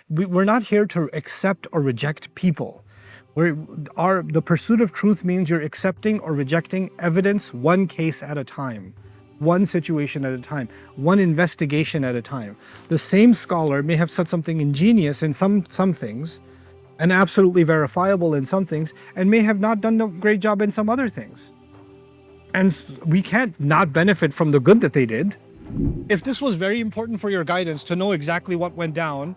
we're not here to accept or reject people. The pursuit of truth means you're accepting or rejecting evidence one case at a time, one situation at a time, one investigation at a time. The same scholar may have said something ingenious in some things and absolutely verifiable in some things, and may have not done a great job in some other things. And we can't not benefit from the good that they did. If this was very important for your guidance to know exactly what went down,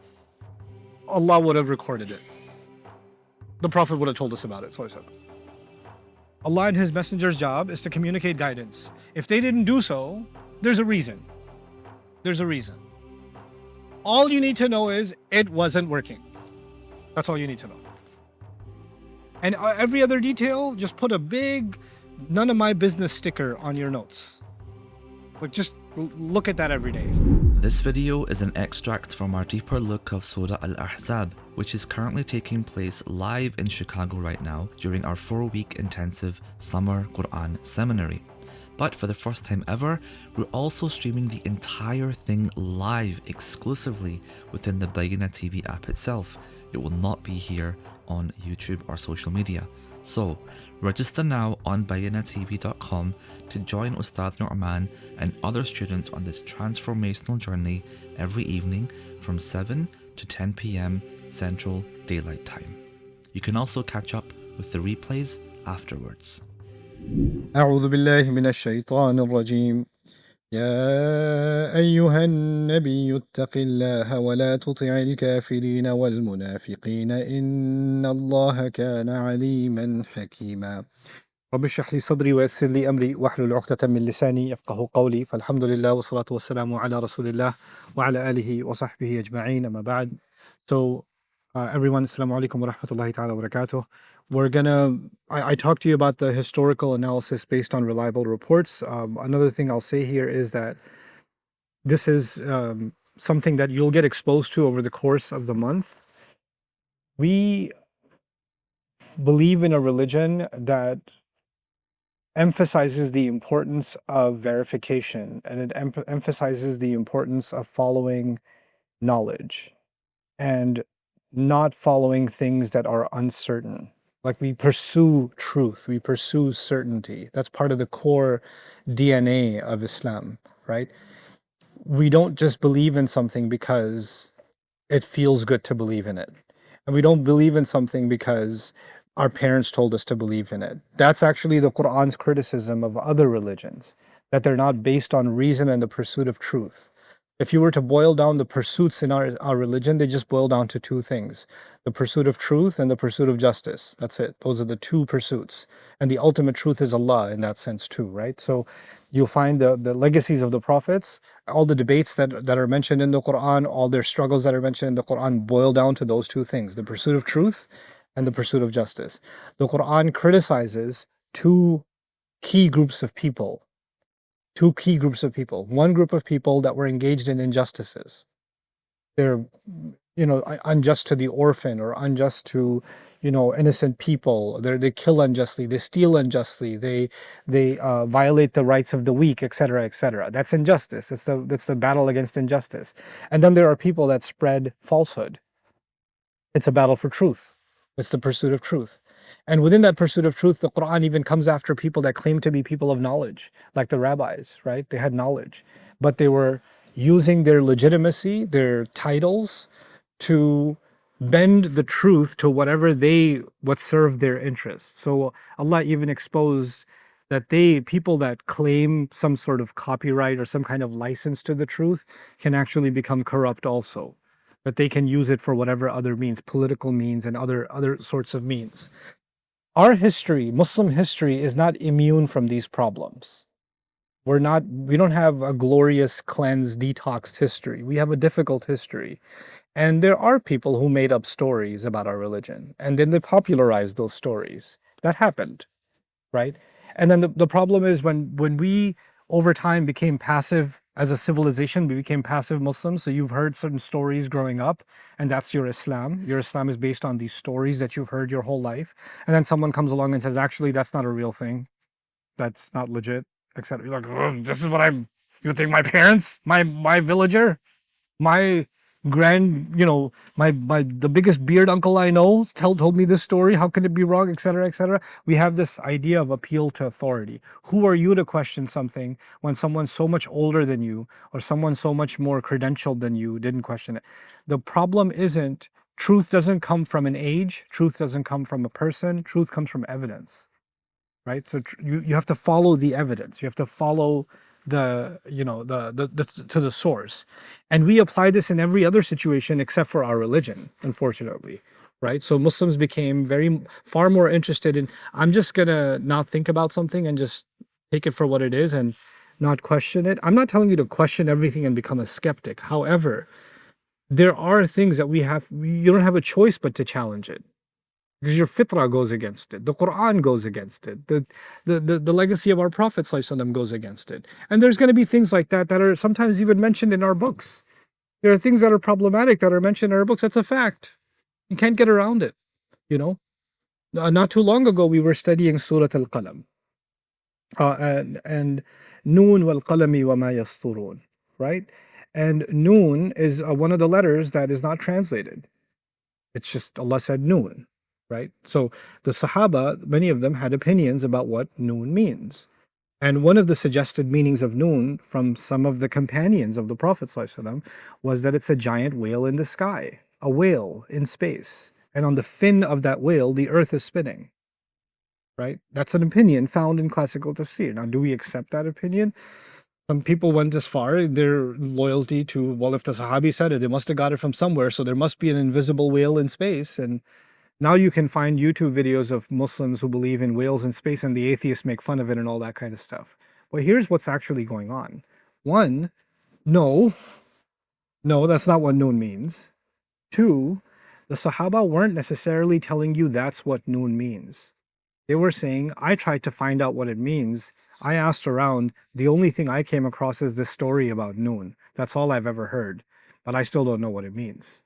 Allah would have recorded it. The Prophet would have told us about it. So Allah and His Messenger's job is to communicate guidance. If they didn't do so, there's a reason. There's a reason. All you need to know is it wasn't working. That's all you need to know. And every other detail, just put a big none of my business sticker on your notes. Like, just look at that every day. This video is an extract from our deeper look of Surah Al-Ahzab, which is currently taking place live in Chicago right now during our 4-week intensive summer Quran seminary. But for the first time ever, we're also streaming the entire thing live exclusively within the Bayyinah TV app itself. It will not be here on YouTube or social media. So, register now on BayyinahTV.com to join Ustadh Nouman and other students on this transformational journey every evening from 7 to 10 p.m. Central Daylight Time. You can also catch up with the replays afterwards. أعوذ بالله من الشيطان الرجيم. يا أيها النبي اتق الله ولا تطع الكافرين والمنافقين إن الله كان عليما حكيما. رب اشرح لي صدري ويسر لي أمري واحلل عقدة من لساني يفقهوا قولي فالحمد لله والصلاة والسلام على رسول الله وعلى آله وصحبه أجمعين أما بعد. So everyone, assalamu alaikum wa rahmatullahi ta'ala wa barakatuh. I talked to you about the historical analysis based on reliable reports. Another thing I'll say here is that this is something that you'll get exposed to over the course of the month. We believe in a religion that emphasizes the importance of verification, and it emphasizes the importance of following knowledge and not following things that are uncertain. Like, we pursue truth, we pursue certainty. That's part of the core DNA of Islam, right? We don't just believe in something because it feels good to believe in it. And we don't believe in something because our parents told us to believe in it. That's actually the Quran's criticism of other religions, that they're not based on reason and the pursuit of truth. If you were to boil down the pursuits in our religion, they just boil down to two things: the pursuit of truth and the pursuit of justice. That's it. Those are the two pursuits. And the ultimate truth is Allah in that sense too, right? So you'll find the legacies of the prophets, all the debates that are mentioned in the Quran, all their struggles that are mentioned in the Quran boil down to those two things: the pursuit of truth and the pursuit of justice. The Quran criticizes two key groups of people. One group of people that were engaged in injustices. They're, unjust to the orphan, or unjust to, innocent people. They kill unjustly, they steal unjustly, they violate the rights of the weak, etc., etc. That's injustice. That's the battle against injustice. And then there are people that spread falsehood. It's a battle for truth. It's the pursuit of truth. And within that pursuit of truth, the Quran even comes after people that claim to be people of knowledge, like the rabbis, right? They had knowledge, but they were using their legitimacy, their titles, to bend the truth to what served their interests. So Allah even exposed that people that claim some sort of copyright or some kind of license to the truth can actually become corrupt also. That they can use it for whatever other means, political means and other sorts of means. Our history, Muslim history, is not immune from these problems. We don't have a glorious, cleansed, detoxed history. We have a difficult history. And there are people who made up stories about our religion, and then they popularized those stories. That happened, right? And then the problem is when we, over time, became passive as a civilization, we became passive Muslims. So you've heard certain stories growing up, and that's your Islam. Your Islam is based on these stories that you've heard your whole life. And then someone comes along and says, actually, that's not a real thing. That's not legit, etc. You're like, this is what you think my parents, my villager, my the biggest beard uncle I know told me this story. How can it be wrong, etc., etc.? We have this idea of appeal to authority. Who are you to question something when someone so much older than you or someone so much more credentialed than you didn't question it? The problem isn't truth doesn't come from an age, truth doesn't come from a person, truth comes from evidence, right? So you have to follow the evidence. You have to follow the to the source, and we apply this in every other situation except for our religion, unfortunately, right? So Muslims became far more interested in, I'm just gonna not think about something and just take it for what it is and not question it. I'm not telling you to question everything and become a skeptic. However, there are things that you don't have a choice but to challenge it, because your fitrah goes against it. The Quran goes against it. The legacy of our Prophet ﷺ goes against it. And there's going to be things like that that are sometimes even mentioned in our books. There are things that are problematic that are mentioned in our books. That's a fact. You can't get around it, you know. Not too long ago, we were studying Surah Al-Qalam. And Noon wal qalami wa ma yasturun, right? And Noon is one of the letters that is not translated. It's just Allah said Noon. Right? So the Sahaba, many of them had opinions about what Noon means. And one of the suggested meanings of Noon from some of the companions of the Prophet ﷺ was that it's a giant whale in the sky, a whale in space. And on the fin of that whale, the earth is spinning. Right? That's an opinion found in classical tafsir. Now, do we accept that opinion? Some people went as far, their loyalty to, well, if the Sahabi said it, they must have got it from somewhere, so there must be an invisible whale in space. And now you can find YouTube videos of Muslims who believe in whales in space, and the atheists make fun of it and all that kind of stuff. Well, here's what's actually going on. One, no, that's not what Noon means. Two, the Sahaba weren't necessarily telling you that's what Noon means. They were saying, I tried to find out what it means. I asked around. The only thing I came across is this story about Noon. That's all I've ever heard. But I still don't know what it means.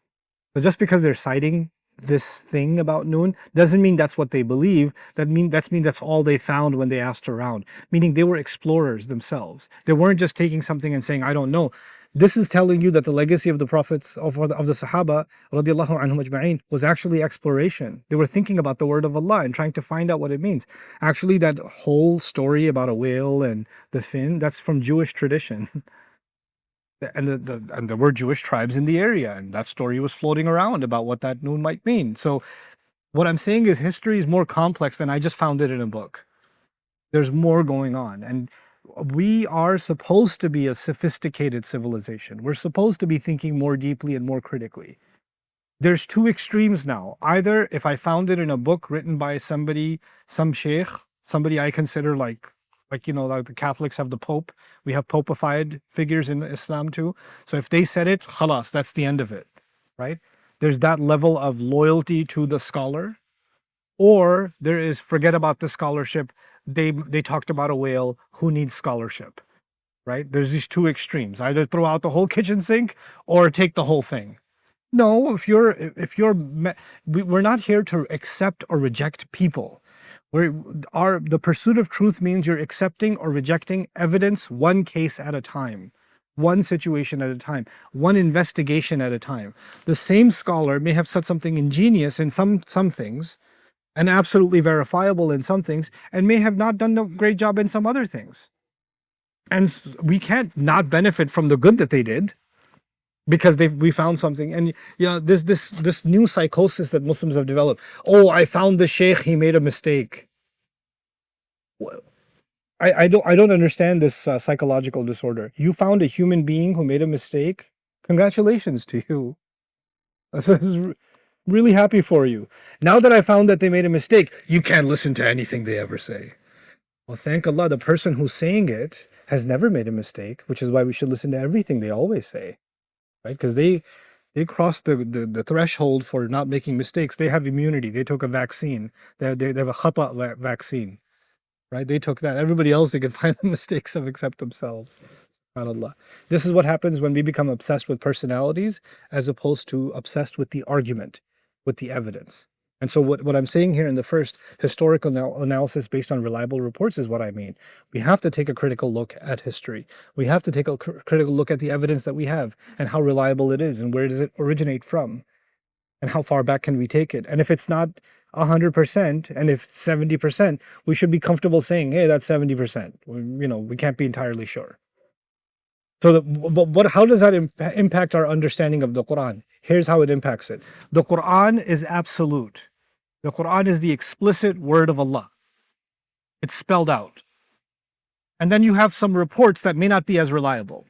So just because they're citing this thing about Noon doesn't mean that's what they believe. That's all they found when they asked around. Meaning they were explorers themselves. They weren't just taking something and saying, I don't know. This is telling you that the legacy of the prophets, of the Sahaba radiallahu anhum ajma'in, was actually exploration. They were thinking about the word of Allah and trying to find out what it means. Actually, that whole story about a whale and the fin, that's from Jewish tradition. And there were Jewish tribes in the area, and that story was floating around about what that Noon might mean. So what I'm saying is history is more complex than I just found it in a book. There's more going on, and we are supposed to be a sophisticated civilization. We're supposed to be thinking more deeply and more critically. There's two extremes now. Either if I found it in a book written by somebody, some sheikh, somebody I consider like the Catholics have the Pope. We have popified figures in Islam too. So if they said it, khalas, that's the end of it, right? There's that level of loyalty to the scholar. Or there is, forget about the scholarship. They talked about a whale. Who needs scholarship, right? There's these two extremes. Either throw out the whole kitchen sink or take the whole thing. No, we're not here to accept or reject people. The pursuit of truth means you're accepting or rejecting evidence one case at a time, one situation at a time, one investigation at a time. The same scholar may have said something ingenious in some things and absolutely verifiable in some things, and may have not done a great job in some other things. And we can't not benefit from the good that they did because we found something. And this new psychosis that Muslims have developed. Oh, I found the sheikh, he made a mistake. I don't understand this psychological disorder. You found a human being who made a mistake. Congratulations to you. I'm really happy for you. Now that I found that they made a mistake, you can't listen to anything they ever say. Well, thank Allah, the person who's saying it has never made a mistake, which is why we should listen to everything they always say. Right? Because they crossed the threshold for not making mistakes. They have immunity. They took a vaccine. They have a khata vaccine. Right? They took that. Everybody else, they can find the mistakes of except themselves. SubhanAllah. This is what happens when we become obsessed with personalities as opposed to obsessed with the argument, with the evidence. And so what I'm saying here in the first historical analysis based on reliable reports is what I mean. We have to take a critical look at history. We have to take a critical look at the evidence that we have and how reliable it is and where does it originate from and how far back can we take it. And if it's not 100% and if it's 70%, we should be comfortable saying, hey, that's 70%. We can't be entirely sure. So how does that impact our understanding of the Quran? Here's how it impacts it. The Quran is absolute. The Quran is the explicit word of Allah. It's spelled out. And then you have some reports that may not be as reliable.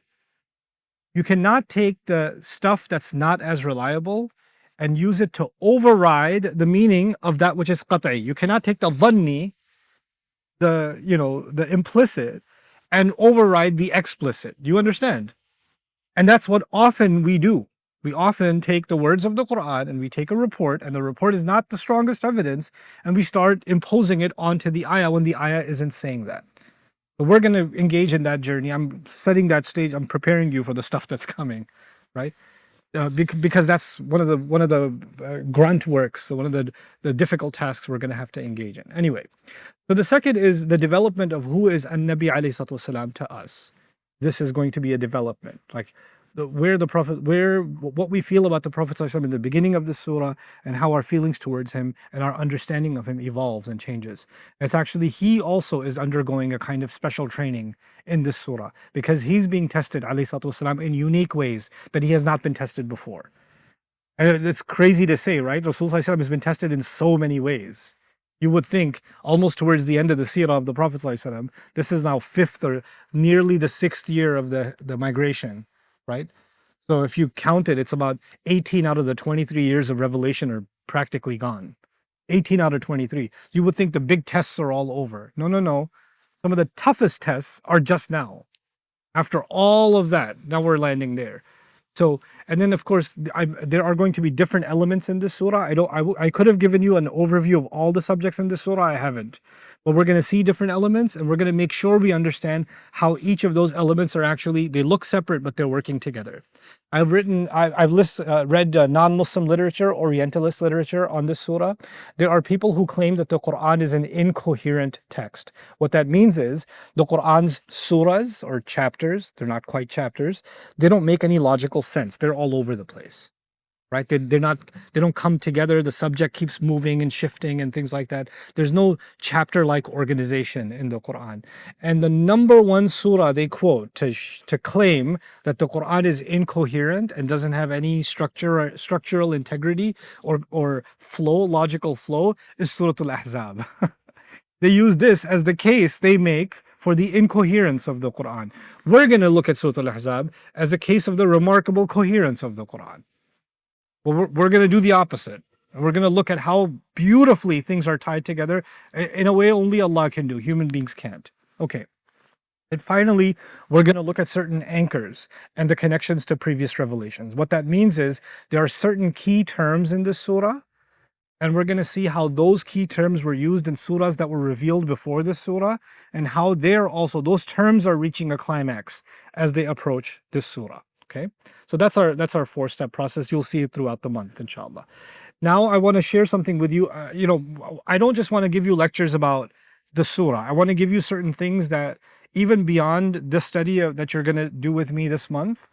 You cannot take the stuff that's not as reliable and use it to override the meaning of that which is qat'i. You cannot take the dhanni, the implicit, and override the explicit. Do you understand? And that's what often we do. We often take the words of the Quran and we take a report, and the report is not the strongest evidence, and we start imposing it onto the ayah when the ayah isn't saying that. But we're going to engage in that journey. I'm setting that stage. I'm preparing you for the stuff that's coming, right? Because that's one of the grunt works, so one of the difficult tasks we're going to have to engage in. Anyway, so the second is the development of who is An-Nabi alayhi salatu wasalam to us. This is going to be a development, like what we feel about the Prophet ﷺ in the beginning of the surah and how our feelings towards him and our understanding of him evolves and changes. It's actually, he also is undergoing a kind of special training in this surah because he's being tested ﷺ in unique ways that he has not been tested before. And it's crazy to say, right? Rasulullah ﷺ has been tested in so many ways. You would think almost towards the end of the seerah of the Prophet ﷺ, this is now 5th or nearly the 6th year of the migration, right? So if you count it, it's about 18 out of the 23 years of revelation are practically gone. 18 out of 23. You would think the big tests are all over. No. Some of the toughest tests are just now. After all of that, now we're landing there. So, and then of course, there are going to be different elements in this surah. I could have given you an overview of all the subjects in this surah. I haven't. But we're going to see different elements, and we're going to make sure we understand how each of those elements are actually, they look separate, but they're working together. I've read non-Muslim literature, Orientalist literature on this surah. There are people who claim that the Quran is an incoherent text. What that means is the Quran's surahs or chapters, they're not quite chapters, they don't make any logical sense. They're all over the place. Right? They don't come together. The subject keeps moving and shifting and things like that. There's no chapter-like organization in the Quran. And the number one surah they quote to claim that the Quran is incoherent and doesn't have any structural integrity or logical flow is Surah Al-Ahzab. They use this as the case they make for the incoherence of the Quran. We're going to look at Surah Al-Ahzab as a case of the remarkable coherence of the Quran. Well, we're going to do the opposite. We're going to look at how beautifully things are tied together in a way only Allah can do. Human beings can't. Okay. And finally, we're going to look at certain anchors and the connections to previous revelations. What that means is there are certain key terms in this surah, and we're going to see how those key terms were used in surahs that were revealed before this surah, and how those terms are reaching a climax as they approach this surah. Okay, so that's our 4-step process. You'll see it throughout the month, inshallah. Now I want to share something with you. I don't just want to give you lectures about the surah. I want to give you certain things that even beyond this study that you're going to do with me this month,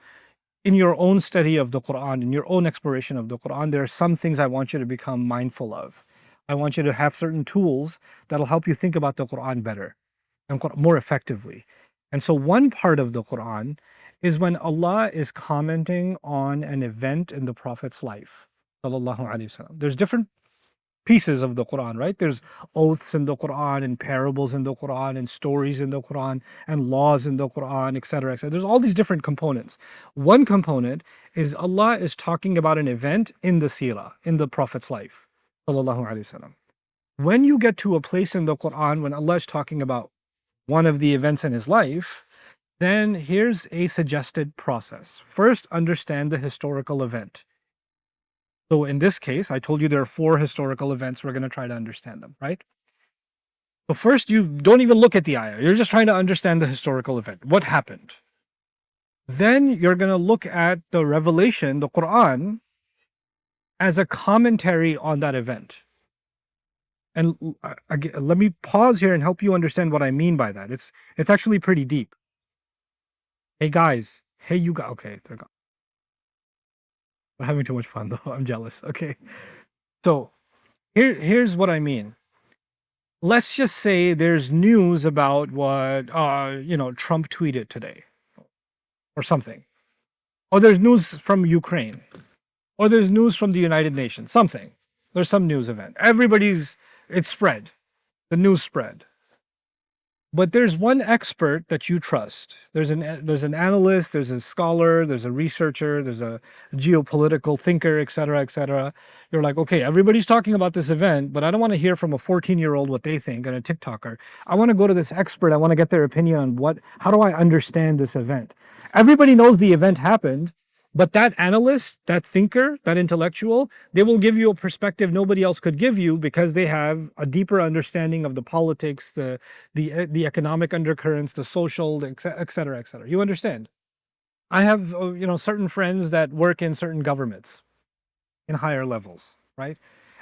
in your own study of the Quran, in your own exploration of the Quran, there are some things I want you to become mindful of. I want you to have certain tools that'll help you think about the Quran better and more effectively. And so one part of the Quran is when Allah is commenting on an event in the Prophet's life. There's different pieces of the Quran, right? There's oaths in the Quran and parables in the Quran and stories in the Quran and laws in the Quran, etc., etc. There's all these different components. One component is Allah is talking about an event in the seerah, in the Prophet's life. When you get to a place in the Quran when Allah is talking about one of the events in his life, then here's a suggested process. First, understand the historical event. So in this case, I told you there are 4 historical events. We're going to try to understand them, right? So first, you don't even look at the ayah. You're just trying to understand the historical event. What happened? Then you're going to look at the revelation, the Quran, as a commentary on that event. And again, let me pause here and help you understand what I mean by that. It's actually pretty deep. Hey guys, hey you guys. Okay, they're gone. We're having too much fun though. I'm jealous. Okay, so here's what I mean. Let's just say there's news about what Trump tweeted today, or something, or there's news from Ukraine, or there's news from the United Nations. Something. There's some news event. It's spread. The news spread. But there's one expert that you trust. There's an analyst, there's a scholar, there's a researcher, there's a geopolitical thinker, etc., etc. You're like, okay, everybody's talking about this event, but I don't want to hear from a 14-year-old what they think and a TikToker. I want to go to this expert. I want to get their opinion on how do I understand this event? Everybody knows the event happened, but that analyst, that thinker, that intellectual, they will give you a perspective nobody else could give you because they have a deeper understanding of the politics, the economic undercurrents, the social, et cetera, et cetera. You understand? I have certain friends that work in certain governments in higher levels, right?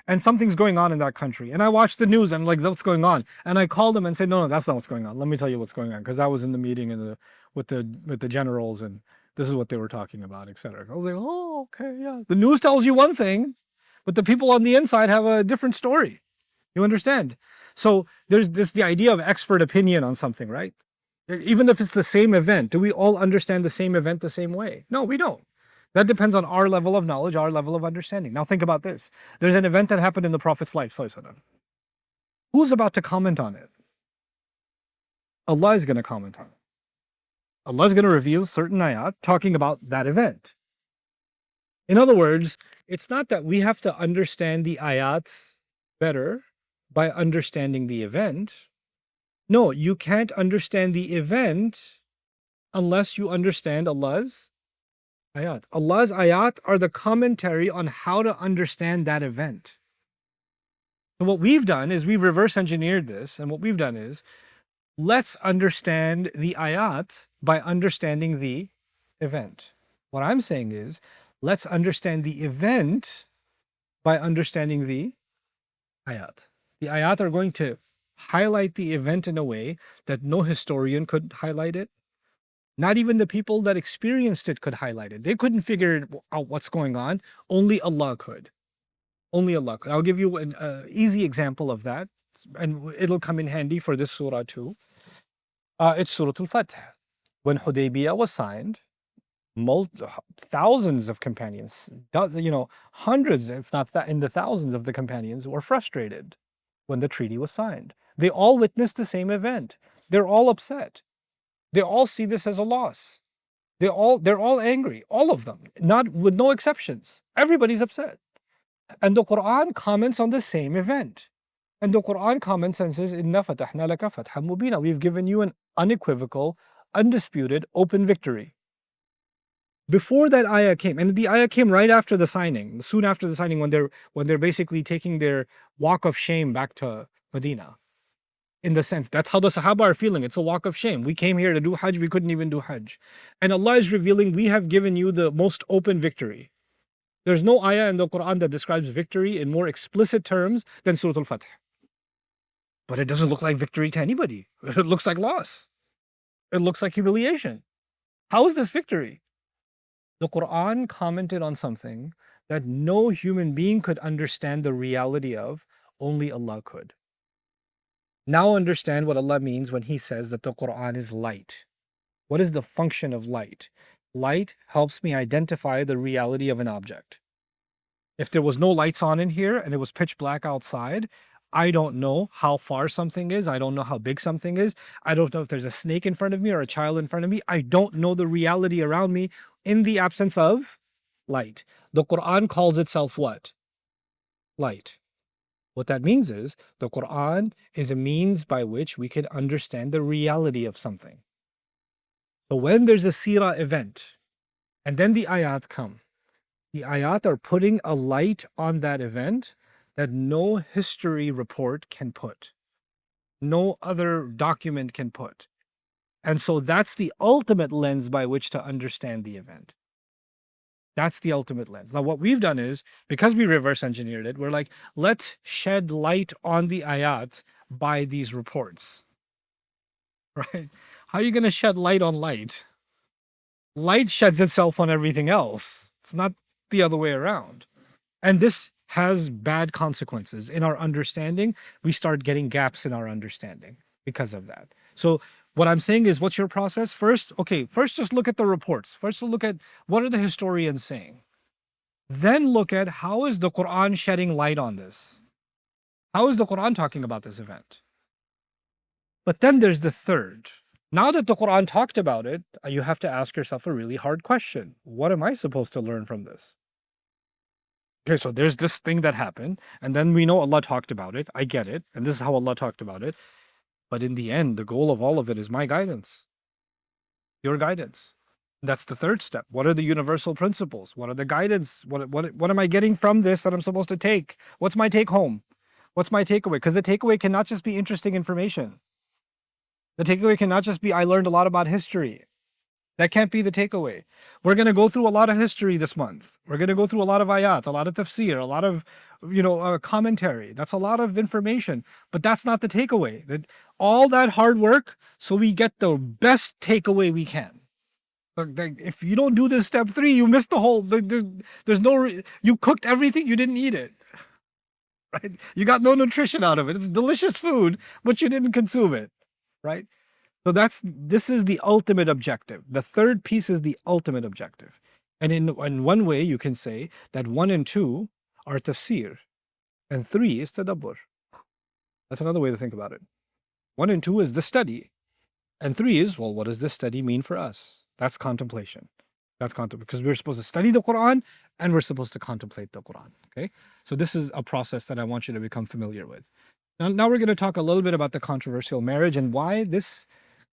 And something's going on in that country. And I watch the news and I'm like, what's going on? And I call them and say, no, that's not what's going on. Let me tell you what's going on. Because I was in the meeting with the generals and this is what they were talking about, etc. I was like, oh, okay, yeah. The news tells you one thing, but the people on the inside have a different story. You understand? So there's the idea of expert opinion on something, right? Even if it's the same event, do we all understand the same event the same way? No, we don't. That depends on our level of knowledge, our level of understanding. Now think about this. There's an event that happened in the Prophet's life. Who's about to comment on it? Allah is going to comment on it. Allah is going to reveal certain ayat talking about that event. In other words, it's not that we have to understand the ayats better by understanding the event. No, you can't understand the event unless you understand Allah's ayat. Allah's ayat are the commentary on how to understand that event. So what we've done is we've reverse engineered this, and what we've done is let's understand the ayat by understanding the event. What I'm saying is, let's understand the event by understanding the ayat. The ayat are going to highlight the event in a way that no historian could highlight it. Not even the people that experienced it could highlight it. They couldn't figure out what's going on. Only Allah could. Only Allah could. I'll give you an easy example of that, and it'll come in handy for this surah too. It's Surah Al-Fath. When Hudaybiyah was signed, thousands of companions, hundreds, if not in the thousands of the companions were frustrated when the treaty was signed. They all witnessed the same event. They're all upset. They all see this as a loss. They're all angry, all of them, not with no exceptions. Everybody's upset. And the Quran comments on the same event. And the Quran comments and says, Inna fatahna laka fathan mubina. We've given you an unequivocal, undisputed, open victory. Before that ayah came, and the ayah came right after the signing, soon after the signing, when they're basically taking their walk of shame back to Medina. In the sense, that's how the Sahaba are feeling. It's a walk of shame. We came here to do Hajj, we couldn't even do Hajj. And Allah is revealing, we have given you the most open victory. There's no ayah in the Quran that describes victory in more explicit terms than Surah Al-Fath. But it doesn't look like victory to anybody. It looks like loss. It looks like humiliation. How is this victory? The Quran commented on something that no human being could understand the reality of, only Allah could. Now understand what Allah means when He says that the Quran is light. What is the function of light? Light helps me identify the reality of an object. If there was no lights on in here and it was pitch black outside, I don't know how far something is. I don't know how big something is. I don't know if there's a snake in front of me or a child in front of me. I don't know the reality around me in the absence of light. The Quran calls itself what? Light. What that means is the Quran is a means by which we can understand the reality of something. So when there's a seerah event and then the ayat come, the ayat are putting a light on that event that no history report can put. No other document can put. And so that's the ultimate lens by which to understand the event. That's the ultimate lens. Now, what we've done is, because we reverse engineered it, we're like, let's shed light on the ayat by these reports, right? How are you going to shed light on light? Light sheds itself on everything else. It's not the other way around. And this has bad consequences in our understanding. We start getting gaps in our understanding because of that. So what I'm saying is, what's your process? First just look at the reports. First look at what are the historians saying. Then look at how is the Quran shedding light on this? How is the Quran talking about this event? But then there's the third. Now that the Quran talked about it, you have to ask yourself a really hard question. What am I supposed to learn from this? Okay, so there's this thing that happened, and then we know Allah talked about it. I get it, and this is how Allah talked about it. But in the end, the goal of all of it is my guidance, your guidance. That's the third step. What are the universal principles? What are the guidance? What am I getting from this that I'm supposed to take? What's my take home? What's my takeaway? Because the takeaway cannot just be interesting information. The takeaway cannot just be, I learned a lot about history. That can't be the takeaway. We're going to go through a lot of history this month. We're going to go through a lot of ayat, a lot of tafsir, a lot of, commentary. That's a lot of information, but that's not the takeaway. That all that hard work, so we get the best takeaway we can. If you don't do this step 3, you miss the whole, you cooked everything, you didn't eat it. Right? You got no nutrition out of it. It's delicious food, but you didn't consume it. Right? So this is the ultimate objective. The third piece is the ultimate objective. And in one way, you can say that 1 and 2 are tafsir, and 3 is tadabbur. That's another way to think about it. 1 and 2 is the study, and 3 is, well, what does this study mean for us? That's contemplation. Because we're supposed to study the Quran, and we're supposed to contemplate the Quran. Okay? So this is a process that I want you to become familiar with. Now we're going to talk a little bit about the controversial marriage and why this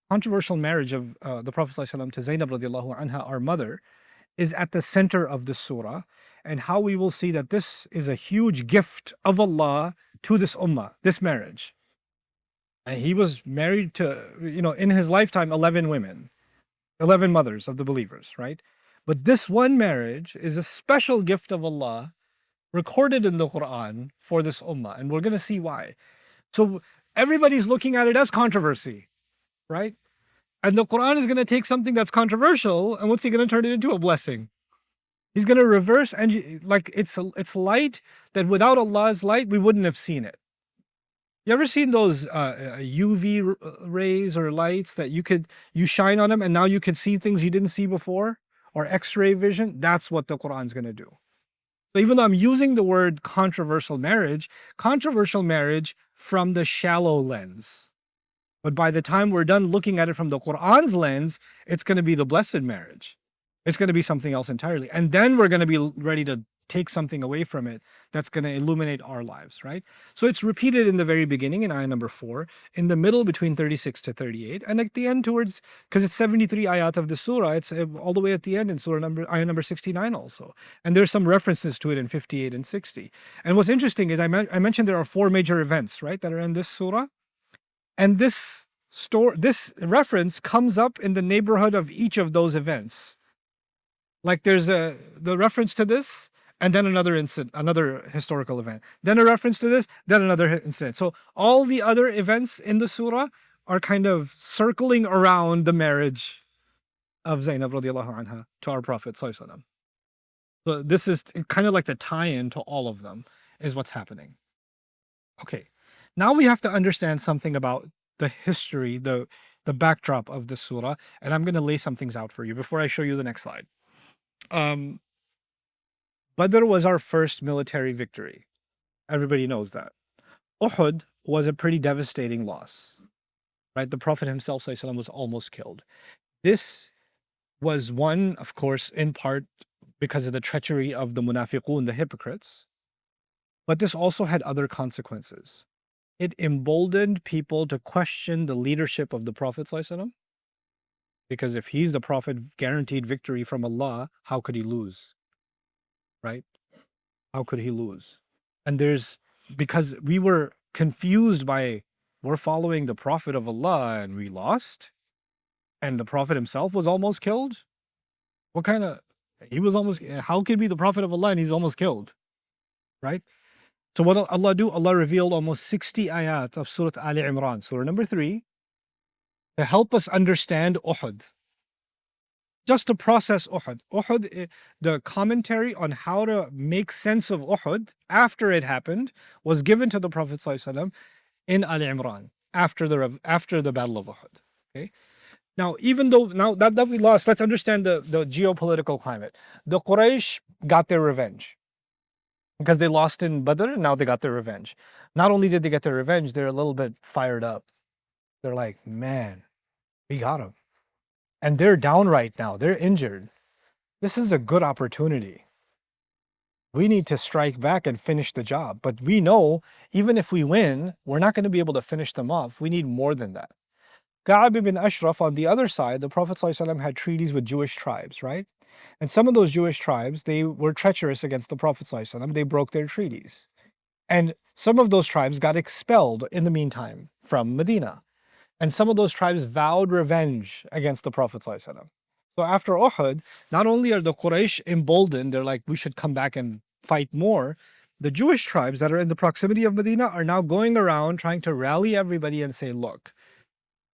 controversial marriage of the Prophet ﷺ to Zainab radiallahu anha, our mother, is at the center of this surah, and how we will see that this is a huge gift of Allah to this ummah, this marriage. And he was married to, in his lifetime, 11 women, 11 mothers of the believers, right? But this one marriage is a special gift of Allah recorded in the Quran for this ummah, and we're going to see why. So everybody's looking at it as controversy, right? And the Quran is going to take something that's controversial, and what's he going to turn it into? A blessing. He's going to reverse, and like it's light that without Allah's light, we wouldn't have seen it. You ever seen those UV rays or lights that you shine on them, and now you can see things you didn't see before? Or X-ray vision? That's what the Quran's going to do. So even though I'm using the word controversial marriage from the shallow lens. But by the time we're done looking at it from the Quran's lens, it's going to be the blessed marriage. It's going to be something else entirely. And then we're going to be ready to take something away from it that's going to illuminate our lives, right? So it's repeated in the very beginning in ayah number 4, in the middle between 36 to 38, and at the end towards, because it's 73 ayat of the surah, it's all the way at the end in ayah number 69 also. And there's some references to it in 58 and 60. And what's interesting is I mentioned there are 4 major events, right, that are in this surah. And this reference comes up in the neighborhood of each of those events. Like there's the reference to this, and then another historical event. Then a reference to this, then another incident. So all the other events in the surah are kind of circling around the marriage of Zainab radiallahu anha to our Prophet sallallahu alaihi wasallam. So this is kind of like the tie-in to all of them is what's happening. Okay, now we have to understand something about the history, the backdrop of the surah, and I'm going to lay some things out for you before I show you the next slide. Badr was our first military victory. Everybody knows that. Uhud was a pretty devastating loss, right? The Prophet himself sallallahu alaihi wasallam, was almost killed. This was one, of course, in part because of the treachery of the munafiqun, the hypocrites, but this also had other consequences. It emboldened people to question the leadership of the Prophet sallallahu alaihi wasallam, because if he's the Prophet guaranteed victory from Allah, how could he lose? Right? How could he lose? And because we were confused by, we're following the Prophet of Allah and we lost, and the Prophet himself was almost killed. What kind of He was almost, how can be the Prophet of Allah and he's almost killed, right? So what Allah do? Allah revealed almost 60 ayat of Surah Ali Imran, Surah number 3, to help us understand Uhud. Just to process Uhud. Uhud, the commentary on how to make sense of Uhud after it happened was given to the Prophet ﷺ in Ali Imran after the Battle of Uhud. Okay. Now, even though now that we lost, let's understand the geopolitical climate. The Quraysh got their revenge because they lost in Badr, and now they got their revenge. Not only did they get their revenge, they're a little bit fired up. They're like, man, we got them. And they're down right now. They're injured. This is a good opportunity. We need to strike back and finish the job. But we know, even if we win, we're not going to be able to finish them off. We need more than that. Ka'ab ibn Ashraf, on the other side, the Prophet ﷺ had treaties with Jewish tribes, right? And some of those Jewish tribes, they were treacherous against the Prophet ﷺ. They broke their treaties. And some of those tribes got expelled in the meantime from Medina. And some of those tribes vowed revenge against the Prophet ﷺ. So after Uhud, not only are the Quraysh emboldened, they're like, we should come back and fight more. The Jewish tribes that are in the proximity of Medina are now going around trying to rally everybody and say, look,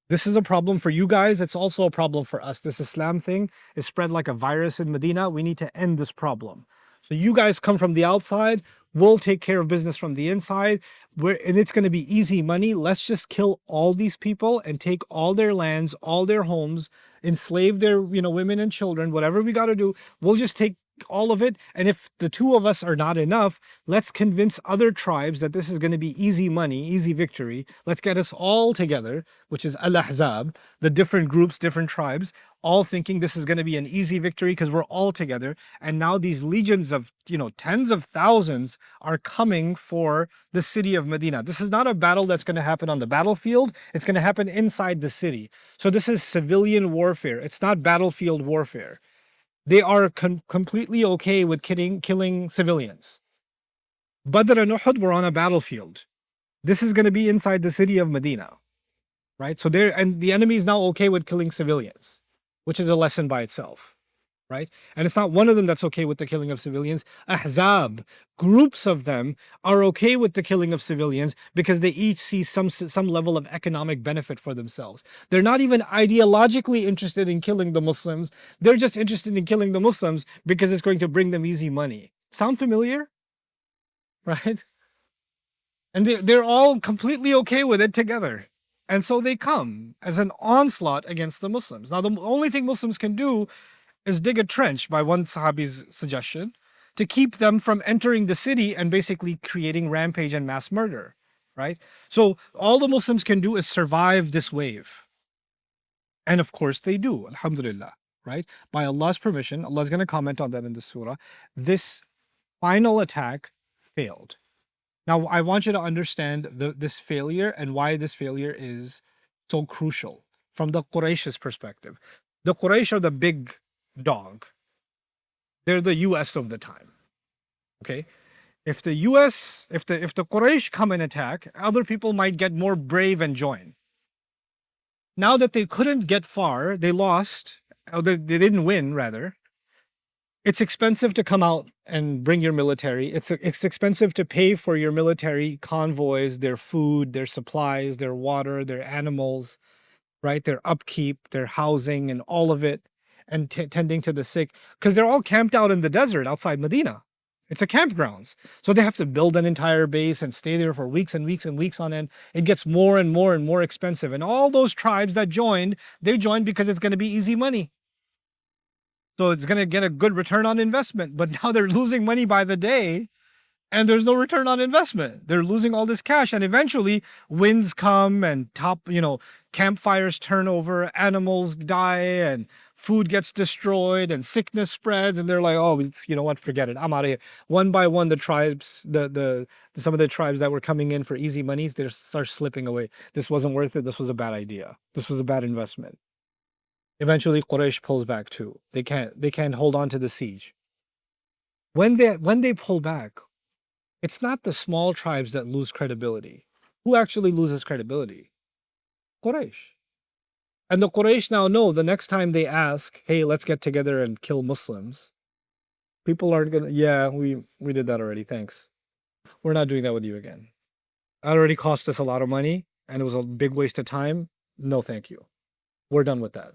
this is a problem for you guys. It's also a problem for us. This Islam thing is spread like a virus in Medina. We need to end this problem. So you guys come from the outside. We'll take care of business from the inside. And it's going to be easy money. Let's just kill all these people and take all their lands, all their homes, enslave their women and children, whatever we got to do. We'll just take all of it. And if the two of us are not enough, let's convince other tribes that this is going to be easy money, easy victory. Let's get us all together, which is Al-Ahzab, the different groups, different tribes, all thinking this is going to be an easy victory because we're all together. And now these legions of, tens of thousands are coming for the city of Medina. This is not a battle that's going to happen on the battlefield. It's going to happen inside the city. So this is civilian warfare. It's not battlefield warfare. They are completely okay with killing civilians. Badr and Uhud were on a battlefield. This is going to be inside the city of Medina, right? So and the enemy is now okay with killing civilians, which is a lesson by itself, right? And it's not one of them that's okay with the killing of civilians. Ahzab, groups of them are okay with the killing of civilians because they each see some level of economic benefit for themselves. They're not even ideologically interested in killing the Muslims. They're just interested in killing the Muslims because it's going to bring them easy money. Sound familiar? Right? And they're all completely okay with it together. And so they come as an onslaught against the Muslims. Now, the only thing Muslims can do is dig a trench, by one Sahabi's suggestion, to keep them from entering the city and basically creating rampage and mass murder, right? So all the Muslims can do is survive this wave. And of course they do, alhamdulillah, right? By Allah's permission, Allah is going to comment on that in the surah. This final attack failed. Now, I want you to understand this failure and why this failure is so crucial from the Quraysh's perspective. The Quraysh are the big dog. They're the US of the time. Okay? If the US, if the Quraysh come and attack, other people might get more brave and join. Now that they couldn't get far, they lost, or they didn't win, rather. It's expensive to come out and bring your military. It's expensive to pay for your military convoys, their food, their supplies, their water, their animals, right? Their upkeep, their housing, and all of it, and tending to the sick, because they're all camped out in the desert outside Medina. It's a campgrounds. So they have to build an entire base and stay there for weeks and weeks and weeks on end. It gets more and more and more expensive. And all those tribes that joined, they joined because it's going to be easy money. So it's going to get a good return on investment. But now they're losing money by the day and there's no return on investment. They're losing all this cash. And eventually winds come and campfires turn over, animals die, and food gets destroyed and sickness spreads. And they're like, oh, you know what? Forget it. I'm out of here. One by one, the tribes, some of the tribes that were coming in for easy money, they start slipping away. This wasn't worth it. This was a bad idea. This was a bad investment. Eventually, Quraysh pulls back too. They can't hold on to the siege. When they pull back, it's not the small tribes that lose credibility. Who actually loses credibility? Quraysh. And the Quraysh now know the next time they ask, hey, let's get together and kill Muslims, People aren't gonna. Yeah, we did that already. Thanks. We're not doing that with you again. That already cost us a lot of money, and it was a big waste of time. No, thank you. We're done with that.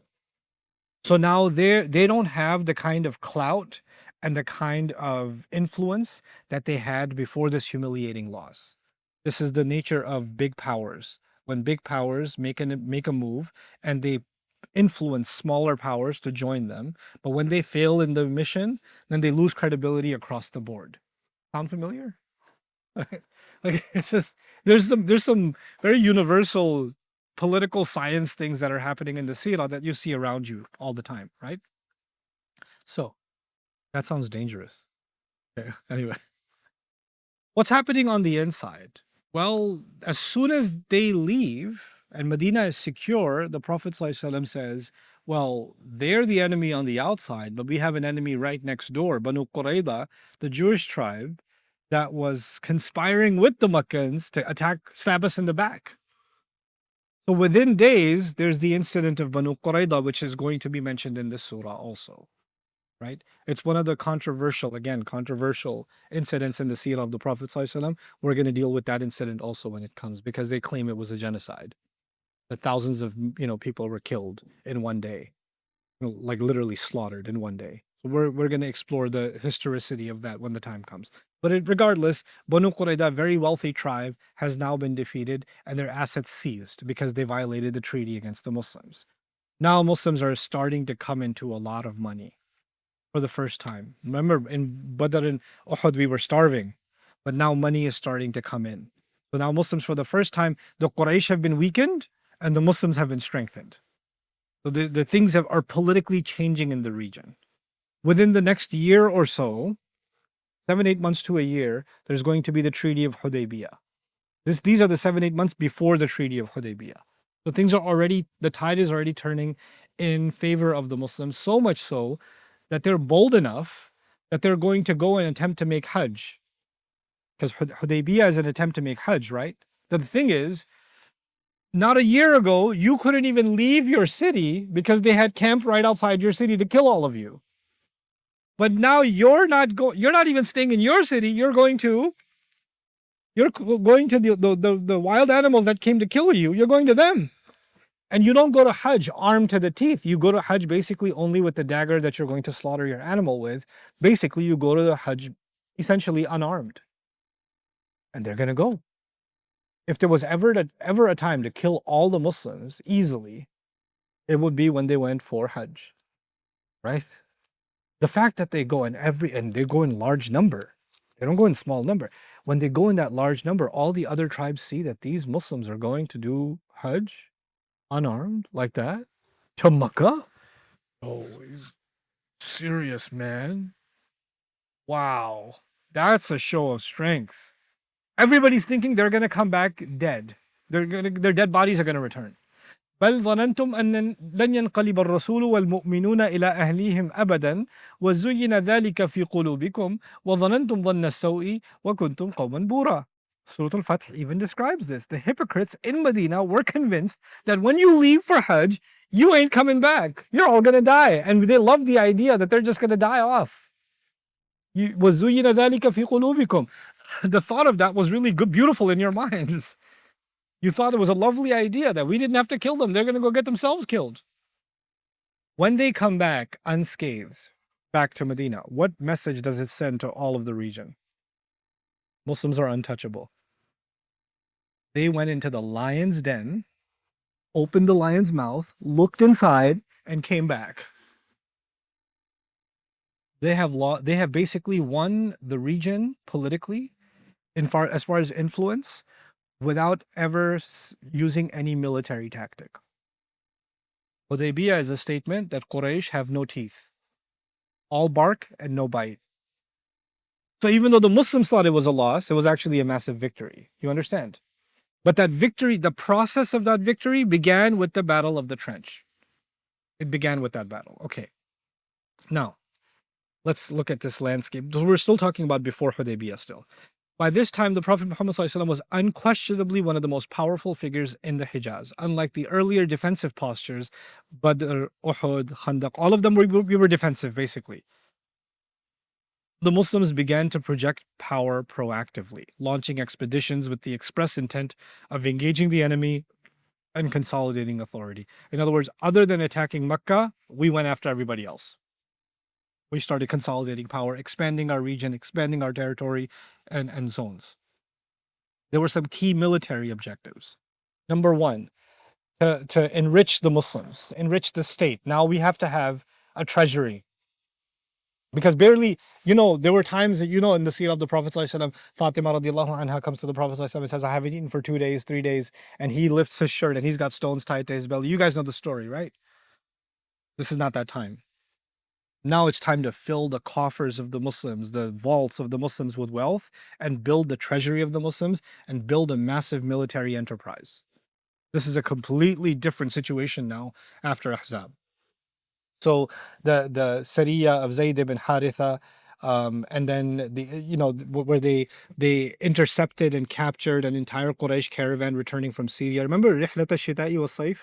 So now they don't have the kind of clout and the kind of influence that they had before this humiliating loss. This is the nature of big powers. When big powers make a move and they influence smaller powers to join them, but when they fail in the mission, then they lose credibility across the board. Sound familiar? Like it's just there's some very universal political science things that are happening in the seerah that you see around you all the time, right? So that sounds dangerous. Yeah, anyway, what's happening on the inside? Well, as soon as they leave and Medina is secure, the Prophet ﷺ says, well, they're the enemy on the outside, but we have an enemy right next door, Banu Qurayza, the Jewish tribe that was conspiring with the Meccans to stab us in the back. So within days, there's the incident of Banu Qurayza, which is going to be mentioned in this surah also, right? It's one of the controversial incidents in the seerah of the Prophet ﷺ. We're going to deal with that incident also when it comes, because they claim it was a genocide. That thousands of people were killed in one day, like literally slaughtered in one day. So we're going to explore the historicity of that when the time comes. But regardless, Banu Qurayza, a very wealthy tribe, has now been defeated and their assets seized because they violated the treaty against the Muslims. Now Muslims are starting to come into a lot of money for the first time. Remember, in Badr and Uhud, we were starving, but now money is starting to come in. So now Muslims, for the first time, the Quraysh have been weakened and the Muslims have been strengthened. So the things are politically changing in the region. Within the next year or so, 7-8 months to a year, there's going to be the Treaty of Hudaybiyah. These are the 7-8 months before the Treaty of Hudaybiyah. So the tide is already turning in favor of the Muslims, so much so that they're bold enough that they're going to go and attempt to make Hajj. Because Hudaybiyah is an attempt to make Hajj, right? The thing is, not a year ago, you couldn't even leave your city because they had camped right outside your city to kill all of you. But now you're not even staying in your city. You're going to the wild animals that came to kill you. You're going to them. And you don't go to Hajj armed to the teeth. You go to Hajj basically only with the dagger that you're going to slaughter your animal with. Basically, you go to the Hajj essentially unarmed. And they're going to go. If there was ever a time to kill all the Muslims easily, it would be when they went for Hajj. Right? The fact that they go and they go in large number, they don't go in small number. When they go in that large number, all the other tribes see that these Muslims are going to do Hajj unarmed like that to Makkah. Oh, he's serious, man. Wow, that's a show of strength. Everybody's thinking they're gonna come back dead. Their dead bodies are gonna return. بل ظننتم أن لن ينقلب الرسول والمؤمنون إلى أهليهم أبدا وزين ذلك في قلوبكم وظننتم ظن السوء وكنتم قوما بورا. Surah Al-Fath even describes this. The hypocrites in Medina were convinced that when you leave for Hajj, you ain't coming back. You're all gonna die. And they love the idea that they're just gonna die off. وزين ذلك في قلوبكم. The thought of that was really good, beautiful in your minds. You thought it was a lovely idea that we didn't have to kill them. They're going to go get themselves killed. When they come back unscathed, back to Medina, what message does it send to all of the region? Muslims are untouchable. They went into the lion's den, opened the lion's mouth, looked inside, and came back. They have basically won the region politically, as far as influence, without ever using any military tactic. Hudaybiyah is a statement that Quraysh have no teeth, all bark and no bite. So even though the Muslims thought it was a loss, it was actually a massive victory. You understand? But that victory, the process of that victory began with the Battle of the Trench. It began with that battle. Okay. Now, let's look at this landscape. We're still talking about before Hudaybiyah still. By this time, the Prophet Muhammad ﷺ was unquestionably one of the most powerful figures in the Hijaz. Unlike the earlier defensive postures, Badr, Uhud, Khandaq, all of them we were defensive basically. the Muslims began to project power proactively, launching expeditions with the express intent of engaging the enemy and consolidating authority. In other words, other than attacking Mecca, we went after everybody else. We started consolidating power, expanding our region, expanding our territory and zones. There were some key military objectives. Number one, to enrich the Muslims, enrich the state. Now we have to have a treasury. Because barely, there were times that, in the seerah of the Prophet ﷺ, Fatima radiallahu anha comes to the Prophet ﷺ and says, I haven't eaten for 2 days, 3 days. And he lifts his shirt and he's got stones tied to his belly. You guys know the story, right? This is not that time. Now it's time to fill the coffers of the Muslims, the vaults of the Muslims with wealth, and build the treasury of the Muslims and build a massive military enterprise. This is a completely different situation now after Ahzab. So the Sariya of Zayd ibn Haritha, and then where they intercepted and captured an entire Quraysh caravan returning from Syria. Remember Rihlat al-Shita'i was-Sayf?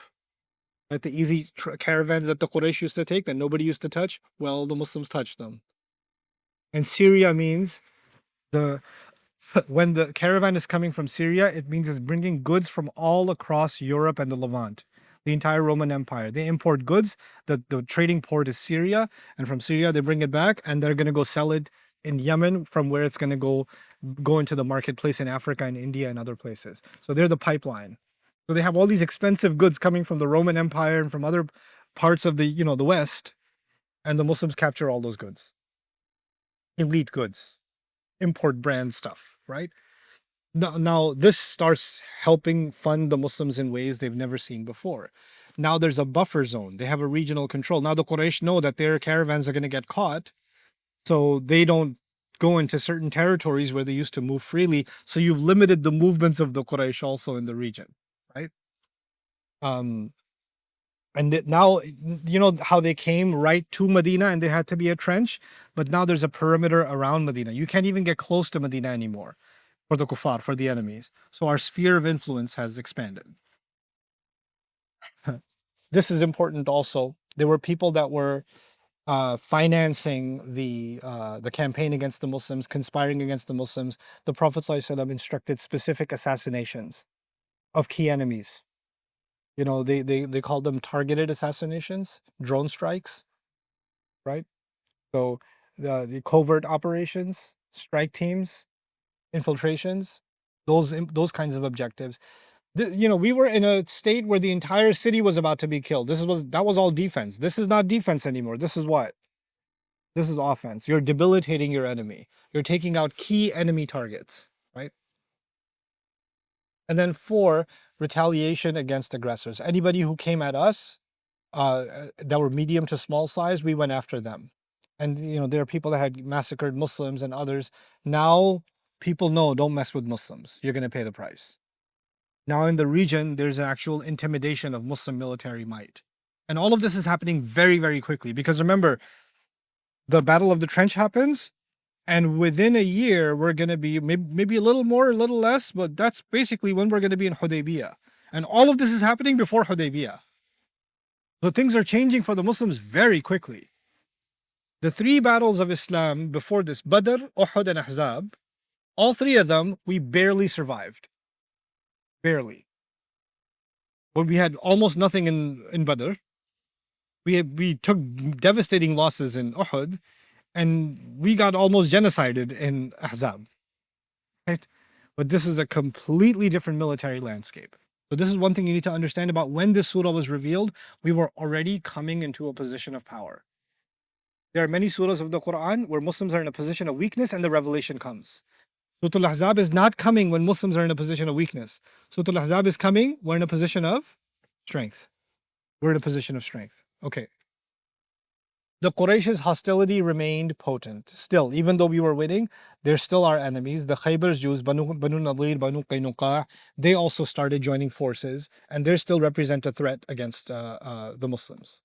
Like the easy caravans that the Quraysh used to take that nobody used to touch? Well, the Muslims touched them. And Syria means when the caravan is coming from Syria, it means it's bringing goods from all across Europe and the Levant, the entire Roman Empire. They import goods. The trading port is Syria, and from Syria they bring it back, and they're going to go sell it in Yemen, from where it's going to go into the marketplace in Africa and India and other places. So they're the pipeline. So they have all these expensive goods coming from the Roman Empire and from other parts of the West, and the Muslims capture all those goods. Elite goods, import brand stuff, right? Now this starts helping fund the Muslims in ways they've never seen before. Now there's a buffer zone. They have a regional control. Now the Quraysh know that their caravans are going to get caught, so they don't go into certain territories where they used to move freely. So you've limited the movements of the Quraysh also in the region, right? Now, how they came right to Medina and they had to be a trench, but now there's a perimeter around Medina. You can't even get close to Medina anymore for the kuffar, for the enemies. So our sphere of influence has expanded. This is important also. There were people that were financing the campaign against the Muslims, conspiring against the Muslims. The Prophet ﷺ instructed specific assassinations of key enemies. They called them targeted assassinations, drone strikes, right? So the covert operations, strike teams, infiltrations, those kinds of objectives. We were in a state where the entire city was about to be killed. That was all defense. This is not defense anymore. This is what? This is offense. You're debilitating your enemy. You're taking out key enemy targets, right? And then 4, retaliation against aggressors. Anybody who came at us that were medium to small size, we went after them. And there are people that had massacred Muslims and others. Now people know, don't mess with Muslims. You're going to pay the price. Now in the region, there's an actual intimidation of Muslim military might. And all of this is happening very, very quickly. Because remember, the Battle of the Trench happens, and within a year, we're going to be maybe a little more, a little less, but that's basically when we're going to be in Hudaybiyah. And all of this is happening before Hudaybiyah. So things are changing for the Muslims very quickly. The 3 battles of Islam before this, Badr, Uhud, and Ahzab, all 3 of them, we barely survived. Barely. But we had almost nothing in Badr. We took devastating losses in Uhud, and we got almost genocided in Ahzab. Right? But this is a completely different military landscape. So this is one thing you need to understand about when this surah was revealed. We were already coming into a position of power. There are many surahs of the Quran where Muslims are in a position of weakness and the revelation comes. Surah Al-Ahzab is not coming when Muslims are in a position of weakness. Surah Al-Ahzab is coming, we're in a position of strength. We're in a position of strength. Okay. The Quraysh's hostility remained potent. Still, even though we were winning, they're still our enemies. The Khaybar's Jews, Banu Nadir, Banu Qaynuqa, they also started joining forces, and they still represent a threat against the Muslims.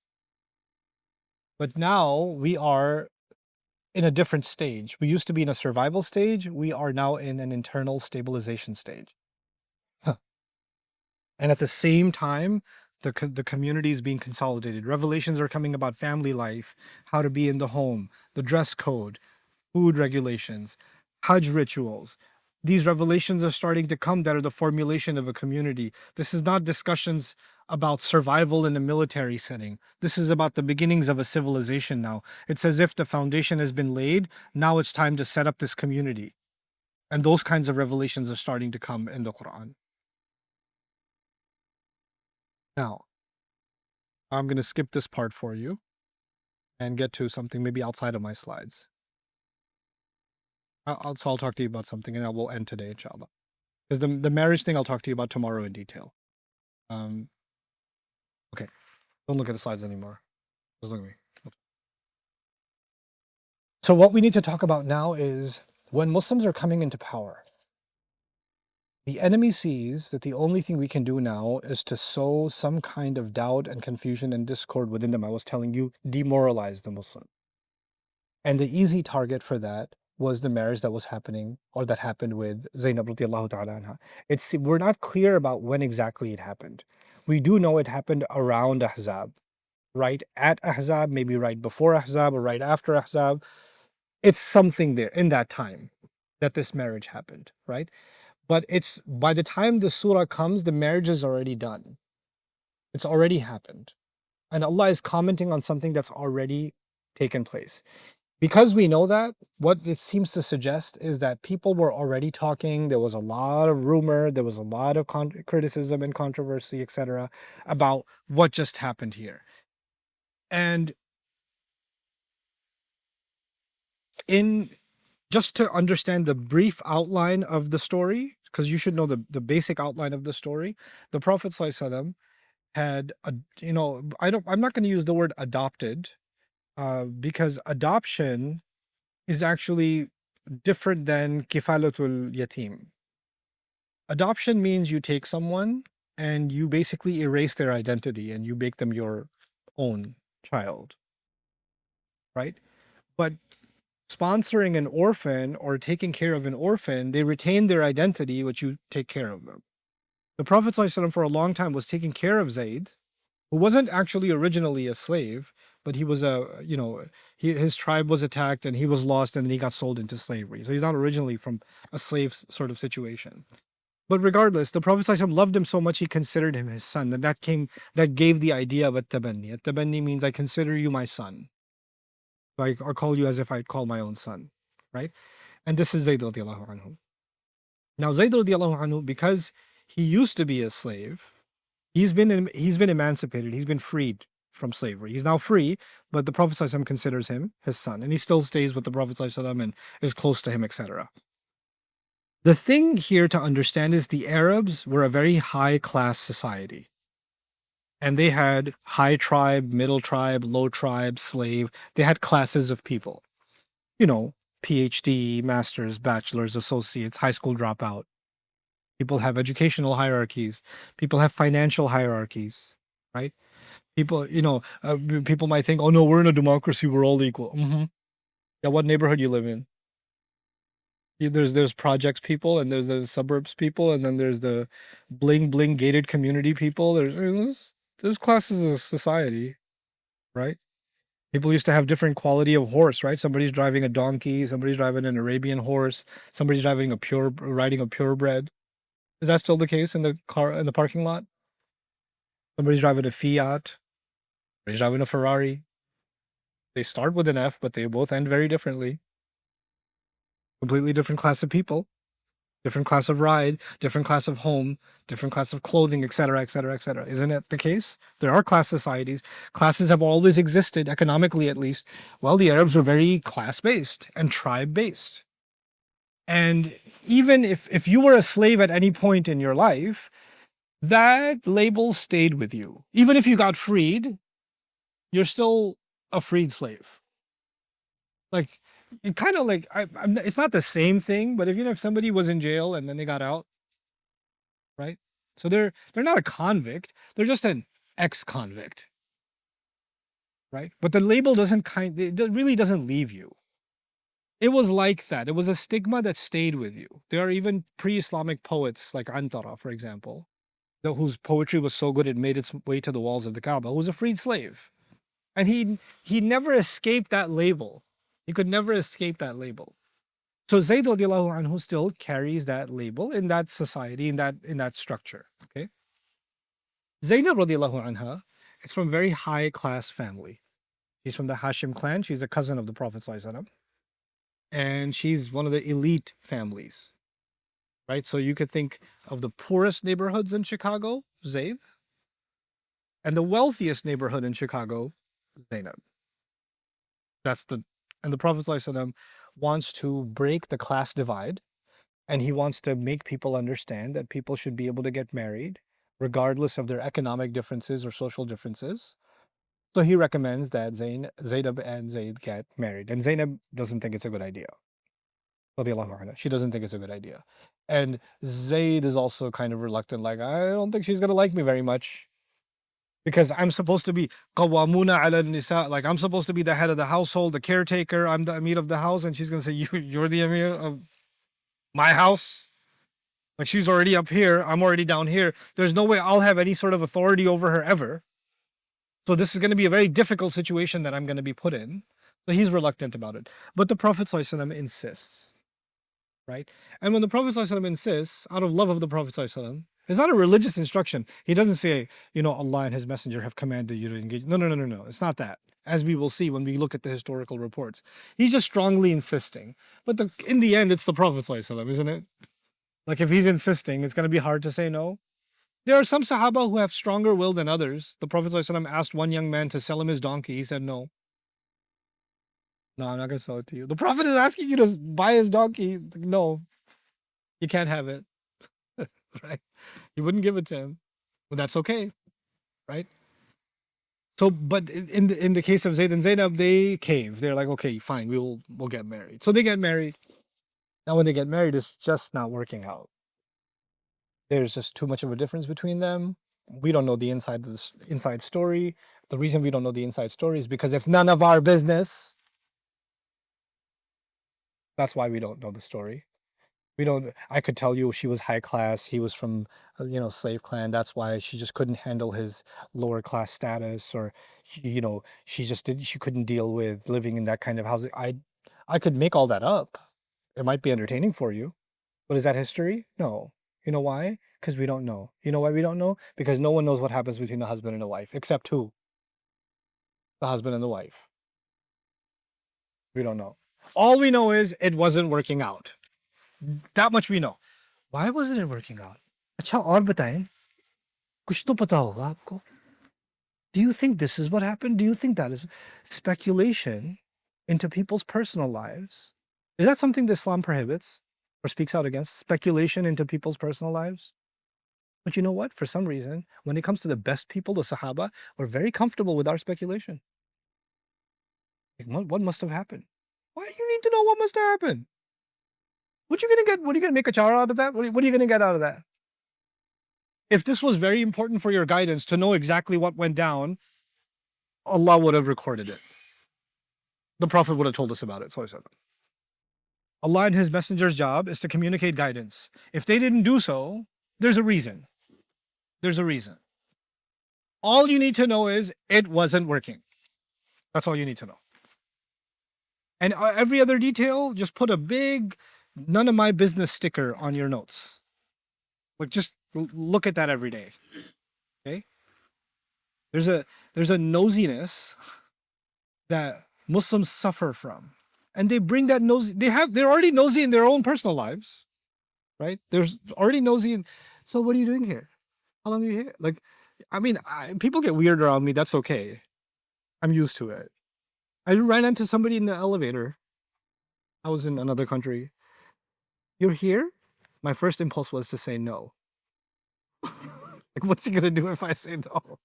But now we are in a different stage. We used to be in a survival stage. We are now in an internal stabilization stage. And at the same time, the community is being consolidated. Revelations are coming about family life, how to be in the home, the dress code, food regulations, Hajj rituals. These revelations are starting to come that are the formulation of a community. This is not discussions about survival in a military setting. This is about the beginnings of a civilization now. It's as if the foundation has been laid. Now it's time to set up this community. And those kinds of revelations are starting to come in the Quran. Now, I'm going to skip this part for you and get to something maybe outside of my slides. So I'll talk to you about something and I will end today, inshallah. Because the marriage thing I'll talk to you about tomorrow in detail. Okay, don't look at the slides anymore. Just look at me. So what we need to talk about now is when Muslims are coming into power, the enemy sees that the only thing we can do now is to sow some kind of doubt and confusion and discord within them. I was telling you, demoralize the Muslim. And the easy target for that was the marriage that was happening or that happened with Zainab radiallahu ta'ala anha. We're not clear about when exactly it happened. We do know it happened around Ahzab, right at Ahzab, maybe right before Ahzab or right after Ahzab. It's something there in that time that this marriage happened, right? But it's by the time the surah comes, the marriage is already done. It's already happened. And Allah is commenting on something that's already taken place. Because we know that, what it seems to suggest is that people were already talking. There was a lot of rumor. There was a lot of criticism and controversy, etc., about what just happened here. And just to understand the brief outline of the story, because you should know the basic outline of the story, the Prophet ﷺ had, I'm not going to use the word adopted, because adoption is actually different than kifalatul yatim. Adoption means you take someone and you basically erase their identity and you make them your own child, right? But sponsoring an orphan or taking care of an orphan, they retain their identity, which you take care of them. The Prophet ﷺ for a long time was taking care of Zayd, who wasn't actually originally a slave, but he was his tribe was attacked and he was lost and then he got sold into slavery. So he's not originally from a slave sort of situation. But regardless, the Prophet ﷺ loved him so much he considered him his son. And that gave the idea of at-tabanni. At-tabanni means I consider you my son. So I call you as if I'd call my own son, right? And this is Zayd radiallahu anhu. Now Zayd radiallahu anhu, because he used to be a slave, he's been emancipated. He's been freed from slavery. He's now free, but the Prophet ﷺ considers him his son, and he still stays with the Prophet ﷺ and is close to him, etc. The thing here to understand is the Arabs were a very high-class society. And they had high tribe, middle tribe, low tribe, slave. They had classes of people. PhD, masters, bachelors, associates, high school dropout. People have educational hierarchies. People have financial hierarchies, right? People, people might think, oh no, we're in a democracy, we're all equal. Yeah, what neighborhood you live in? There's projects people, and there's the suburbs people, and then there's the bling bling gated community people. There's classes of society, right? People used to have different quality of horse, right? Somebody's driving a donkey, somebody's driving an Arabian horse, somebody's riding a purebred. Is that still the case in the parking lot? Somebody's driving a Fiat, somebody's driving a Ferrari. They start with an F, but they both end very differently. Completely different class of people, different class of ride, different class of home, different class of clothing, etc., etc., etc. Isn't it the case? There are class societies. Classes have always existed, economically at least. Well, the Arabs were very class-based and tribe-based. And even if you were a slave at any point in your life, that label stayed with you. Even if you got freed, you're still a freed slave. Like, it kind of like, it's not the same thing, but if somebody was in jail and then they got out, right? So they're not a convict, they're just an ex-convict, right? But the label it really doesn't leave you. It was like that. It was a stigma that stayed with you. There are even pre-Islamic poets like Antara, for example, whose poetry was so good it made its way to the walls of the Kaaba, who was a freed slave. And he never escaped that label. He could never escape that label. So Zayd radiallahu anhu still carries that label in that society, in that structure. Okay. Zaynab radiallahu anha is from a very high class family. She's from the Hashim clan. She's a cousin of the Prophet sallallahu alaihi wasallam, and she's one of the elite families. Right. So you could think of the poorest neighborhoods in Chicago, Zayd, and the wealthiest neighborhood in Chicago, Zaynab. And the Prophet sallallahu alaihi wasallam wants to break the class divide, and he wants to make people understand that people should be able to get married regardless of their economic differences or social differences. So he recommends that Zaynab and Zayd get married. And Zaynab doesn't think it's a good idea. She doesn't think it's a good idea. And Zayd is also kind of reluctant, like, I don't think she's going to like me very much. Because I'm supposed to be qawwamuna ala nisa, like I'm supposed to be the head of the household, the caretaker, I'm the Amir of the house, and she's going to say, you're the Amir of my house? Like, she's already up here, I'm already down here. There's no way I'll have any sort of authority over her ever. So this is going to be a very difficult situation that I'm going to be put in. So he's reluctant about it. But the Prophet ﷺ insists, right? And when the Prophet ﷺ insists, out of love of the Prophet ﷺ, it's not a religious instruction. He doesn't say, Allah and his messenger have commanded you to engage. No. It's not that. As we will see when we look at the historical reports. He's just strongly insisting. But in the end, it's the Prophet ﷺ, isn't it? Like, if he's insisting, it's going to be hard to say no. There are some Sahaba who have stronger will than others. The Prophet ﷺ asked one young man to sell him his donkey. He said no. No, I'm not going to sell it to you. The Prophet is asking you to buy his donkey. No, you can't have it. Right? He wouldn't give it to him. But that's okay. Right? So, but in the case of Zayd and Zaynab, they cave. They're like, okay, fine, we'll get married. So they get married. Now when they get married, it's just not working out. There's just too much of a difference between them. We don't know the inside story. The reason we don't know the inside story is because it's none of our business. That's why we don't know the story. I could tell you she was high class. He was from, slave clan. That's why she just couldn't handle his lower class status, or, she couldn't deal with living in that kind of housing. I could make all that up. It might be entertaining for you, but is that history? No. You know why? Because we don't know. You know why we don't know? Because no one knows what happens between a husband and a wife, except who? The husband and the wife. We don't know. All we know is it wasn't working out. That much we know. Why wasn't it working out? अच्छा और बताएं, कुछ तो पता होगा आपको. Do you think this is what happened? Do you think that is speculation into people's personal lives? Is that something that Islam prohibits or speaks out against? Speculation into people's personal lives? But you know what? For some reason, when it comes to the best people, the Sahaba, we're very comfortable with our speculation. Like, what must have happened? Why do you need to know what must have happened? What you gonna get? What are you gonna make a chara out of that? What are you gonna get out of that? If this was very important for your guidance to know exactly what went down, Allah would have recorded it. The Prophet would have told us about it. Allah and His Messenger's job is to communicate guidance. If they didn't do so, there's a reason. There's a reason. All you need to know is it wasn't working. That's all you need to know. And every other detail, just put a big none of my business sticker on your notes. Like, just look at that every day. Okay? There's a nosiness that Muslims suffer from. And they bring that nosy, they're already nosy in their own personal lives. Right? There's already nosy. So what are you doing here? How long are you here? Like, I mean, people get weird around me. That's okay. I'm used to it. I ran into somebody in the elevator. I was in another country. You're here? My first impulse was to say no. Like, what's he gonna do if I say no?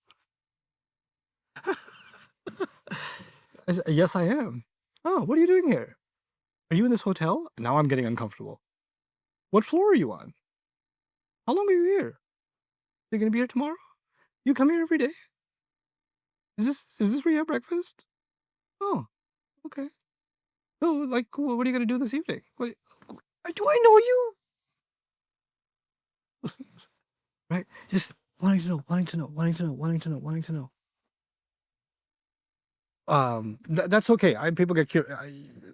I said, yes, I am. Oh, what are you doing here? Are you in this hotel? Now I'm getting uncomfortable. What floor are you on? How long are you here? You're gonna be here tomorrow? You come here every day? Is this where you have breakfast? Oh, okay. So, like, what are you gonna do this evening? Do I know you? Right? Just wanting to know. That's okay. People get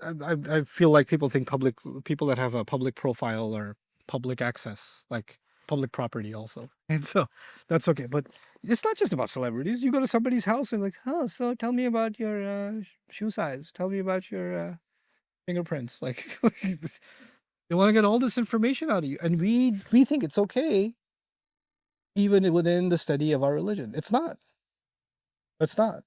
I feel like people think people that have a public profile or public access, like public property also. And so that's okay. But it's not just about celebrities. You go to somebody's house and like, oh, so tell me about your shoe size. Tell me about your fingerprints. Like they want to get all this information out of you. And we think it's okay even within the study of our religion. It's not. It's not.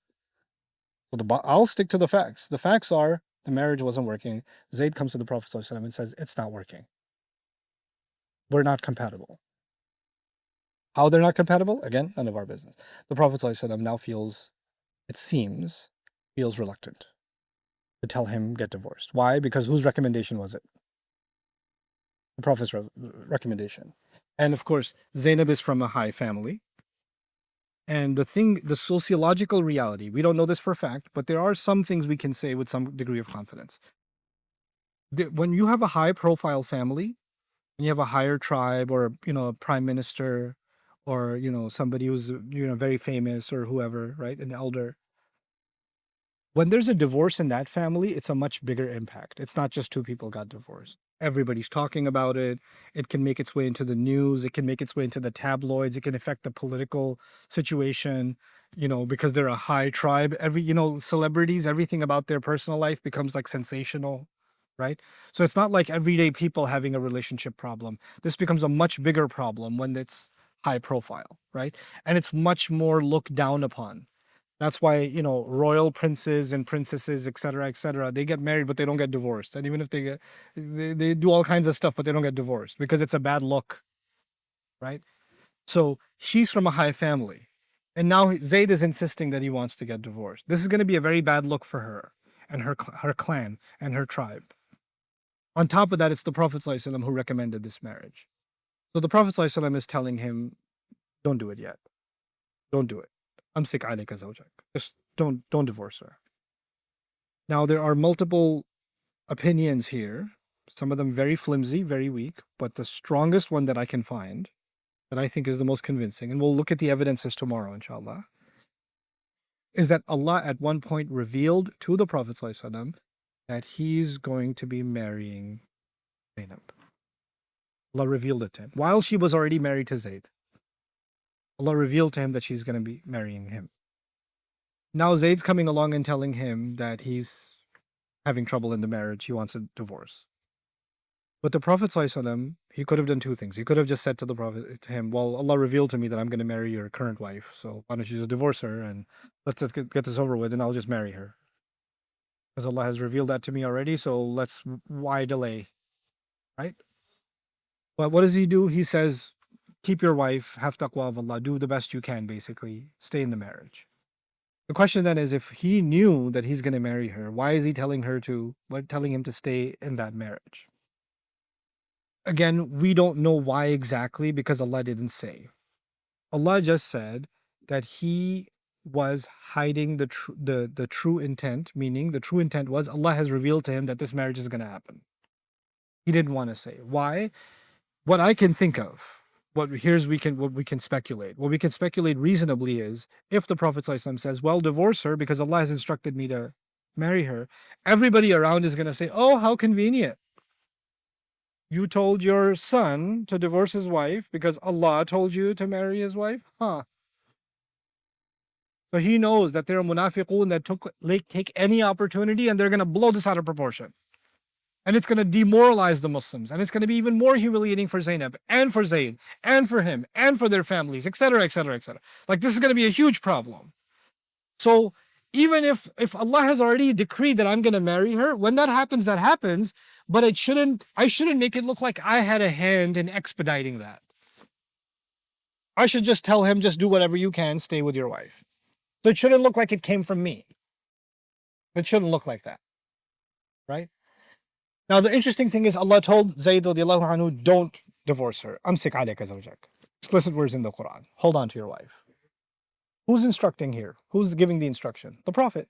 So I'll stick to the facts. The facts are the marriage wasn't working. Zayd comes to the Prophet ﷺ and says, it's not working. We're not compatible. How they're not compatible? Again, none of our business. The Prophet ﷺ now feels reluctant to tell him get divorced. Why? Because whose recommendation was it? The Prophet's recommendation. And of course, Zainab is from a high family. And the sociological reality, we don't know this for a fact, but there are some things we can say with some degree of confidence. When you have a high profile family, when you have a higher tribe or, a prime minister or, somebody who's, very famous or whoever, right? An elder. When there's a divorce in that family, it's a much bigger impact. It's not just two people got divorced. Everybody's talking about it. It can make its way into the news. It can make its way into the tabloids. It can affect the political situation, because they're a high tribe. Celebrities, everything about their personal life becomes like sensational, right? So it's not like everyday people having a relationship problem. This becomes a much bigger problem when it's high profile, right? And it's much more looked down upon. That's why, royal princes and princesses, et cetera, they get married, but they don't get divorced. And even if they do all kinds of stuff, but they don't get divorced because it's a bad look, right? So she's from a high family. And now Zayd is insisting that he wants to get divorced. This is going to be a very bad look for her and her clan and her tribe. On top of that, it's the Prophet ﷺ who recommended this marriage. So the Prophet ﷺ is telling him, don't do it yet. Don't do it. Amsik alayka zawjak. Just don't divorce her. Now there are multiple opinions here, some of them very flimsy, very weak, but the strongest one that I can find, that I think is the most convincing, and we'll look at the evidences tomorrow, inshallah, is that Allah at one point revealed to the Prophet ﷺ that he's going to be marrying Zainab. Allah revealed it to him while she was already married to Zayd. Allah revealed to him that she's going to be marrying him. Now Zayd's coming along and telling him that he's having trouble in the marriage. He wants a divorce. But the Prophet ﷺ, he could have done two things. He could have just said to to him, well, Allah revealed to me that I'm going to marry your current wife. So why don't you just divorce her and let's just get this over with and I'll just marry her. Because Allah has revealed that to me already. So why delay? Right? But what does he do? He says, keep your wife, have taqwa of Allah, do the best you can, basically, stay in the marriage. The question then is, if he knew that he's going to marry her, why is he telling him to stay in that marriage? Again, we don't know why exactly because Allah didn't say. Allah just said that he was hiding the true intent, meaning the true intent was Allah has revealed to him that this marriage is going to happen. He didn't want to say. Why? What I can think of, what we can speculate. What we can speculate reasonably is if the Prophet ﷺ says, well, divorce her because Allah has instructed me to marry her, everybody around is going to say, oh, how convenient. You told your son to divorce his wife because Allah told you to marry his wife? Huh. So he knows that there are munafiqun that take any opportunity and they're going to blow this out of proportion. And it's going to demoralize the Muslims. And it's going to be even more humiliating for Zainab and for Zayd and for him and for their families, etc., etc., etc. Like this is going to be a huge problem. So even if Allah has already decreed that I'm going to marry her, when that happens, but I shouldn't make it look like I had a hand in expediting that. I should just tell him, just do whatever you can, stay with your wife. So it shouldn't look like it came from me. It shouldn't look like that. Right? Now, the interesting thing is Allah told Zayd radiallahu anhu, don't divorce her. Amsik alayka zawjak. Explicit words in the Quran. Hold on to your wife. Who's instructing here? Who's giving the instruction? The Prophet.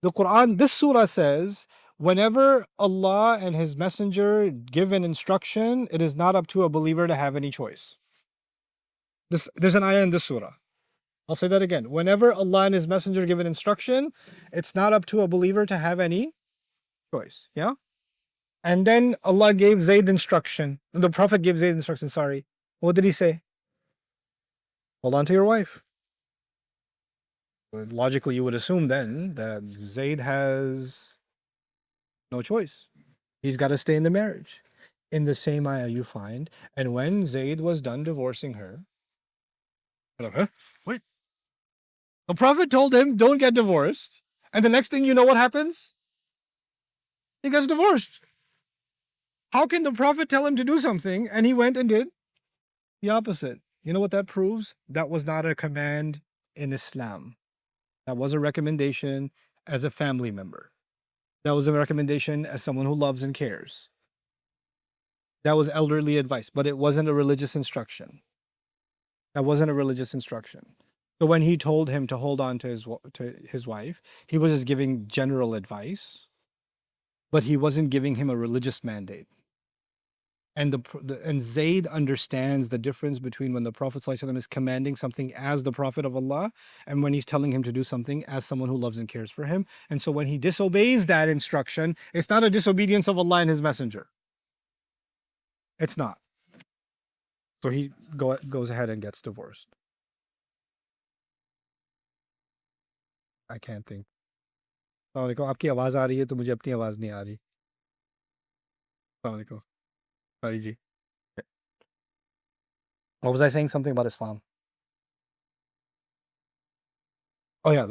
The Quran, this surah says, whenever Allah and His Messenger give an instruction, it is not up to a believer to have any choice. There's an ayah in this surah. I'll say that again. Whenever Allah and His Messenger give an instruction, it's not up to a believer to have any choice. Yeah? And then Allah gave Zayd instruction. The Prophet gave Zayd instruction, sorry. What did he say? Hold on to your wife. Logically, you would assume then that Zayd has no choice. He's got to stay in the marriage. In the same ayah you find, and when Zayd was done divorcing her, like, huh? Wait. The Prophet told him, don't get divorced. And the next thing you know what happens? He gets divorced. How can the Prophet tell him to do something and he went and did the opposite? You know what that proves? That was not a command in Islam. That was a recommendation as a family member. That was a recommendation as someone who loves and cares. That was elderly advice, but it wasn't a religious instruction. That wasn't a religious instruction. So when he told him to hold on to his wife, he was just giving general advice, but he wasn't giving him a religious mandate. And and Zayd understands the difference between when the Prophet ﷺ is commanding something as the Prophet of Allah and when he's telling him to do something as someone who loves and cares for him. And so when he disobeys that instruction, it's not a disobedience of Allah and His Messenger. It's not. So he goes ahead and gets divorced. I can't think. अस्सलाम वालेकुम, आपकी आवाज़ आ रही है तो मुझे अपनी आवाज़ नहीं आ रही. अस्सलाम वालेकुम. Sorry ji. What was I saying? Something about Islam. Oh yeah,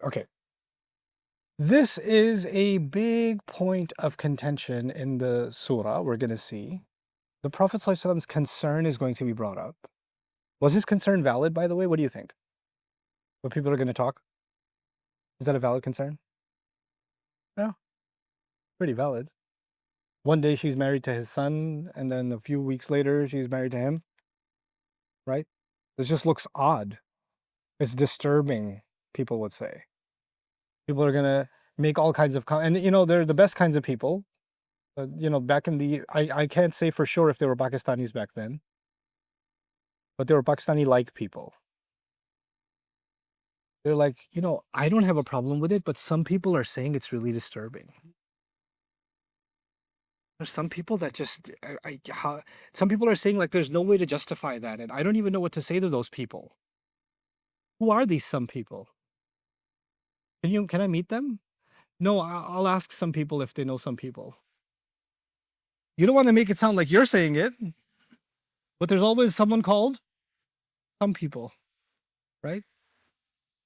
okay. This is a big point of contention in the surah we're going to see. The Prophet ﷺ's concern is going to be brought up. Was his concern valid, by the way? What do you think? What people are going to talk? Is that a valid concern? Yeah, pretty valid. One day she's married to his son, and then a few weeks later she's married to him. Right? This just looks odd. It's disturbing, people would say. People are going to make all kinds of... And, you know, they're the best kinds of people. You know, back in the... I can't say for sure if they were Pakistanis back then. But they were Pakistani-like people. They're like, you know, I don't have a problem with it, but some people are saying it's really disturbing. There's some people that just... some people are saying, like, there's no way to justify that. And I don't even know what to say to those people. Who are these some people? Can I meet them? No, I'll ask some people if they know some people. You don't want to make it sound like you're saying it, but there's always someone called some people, right?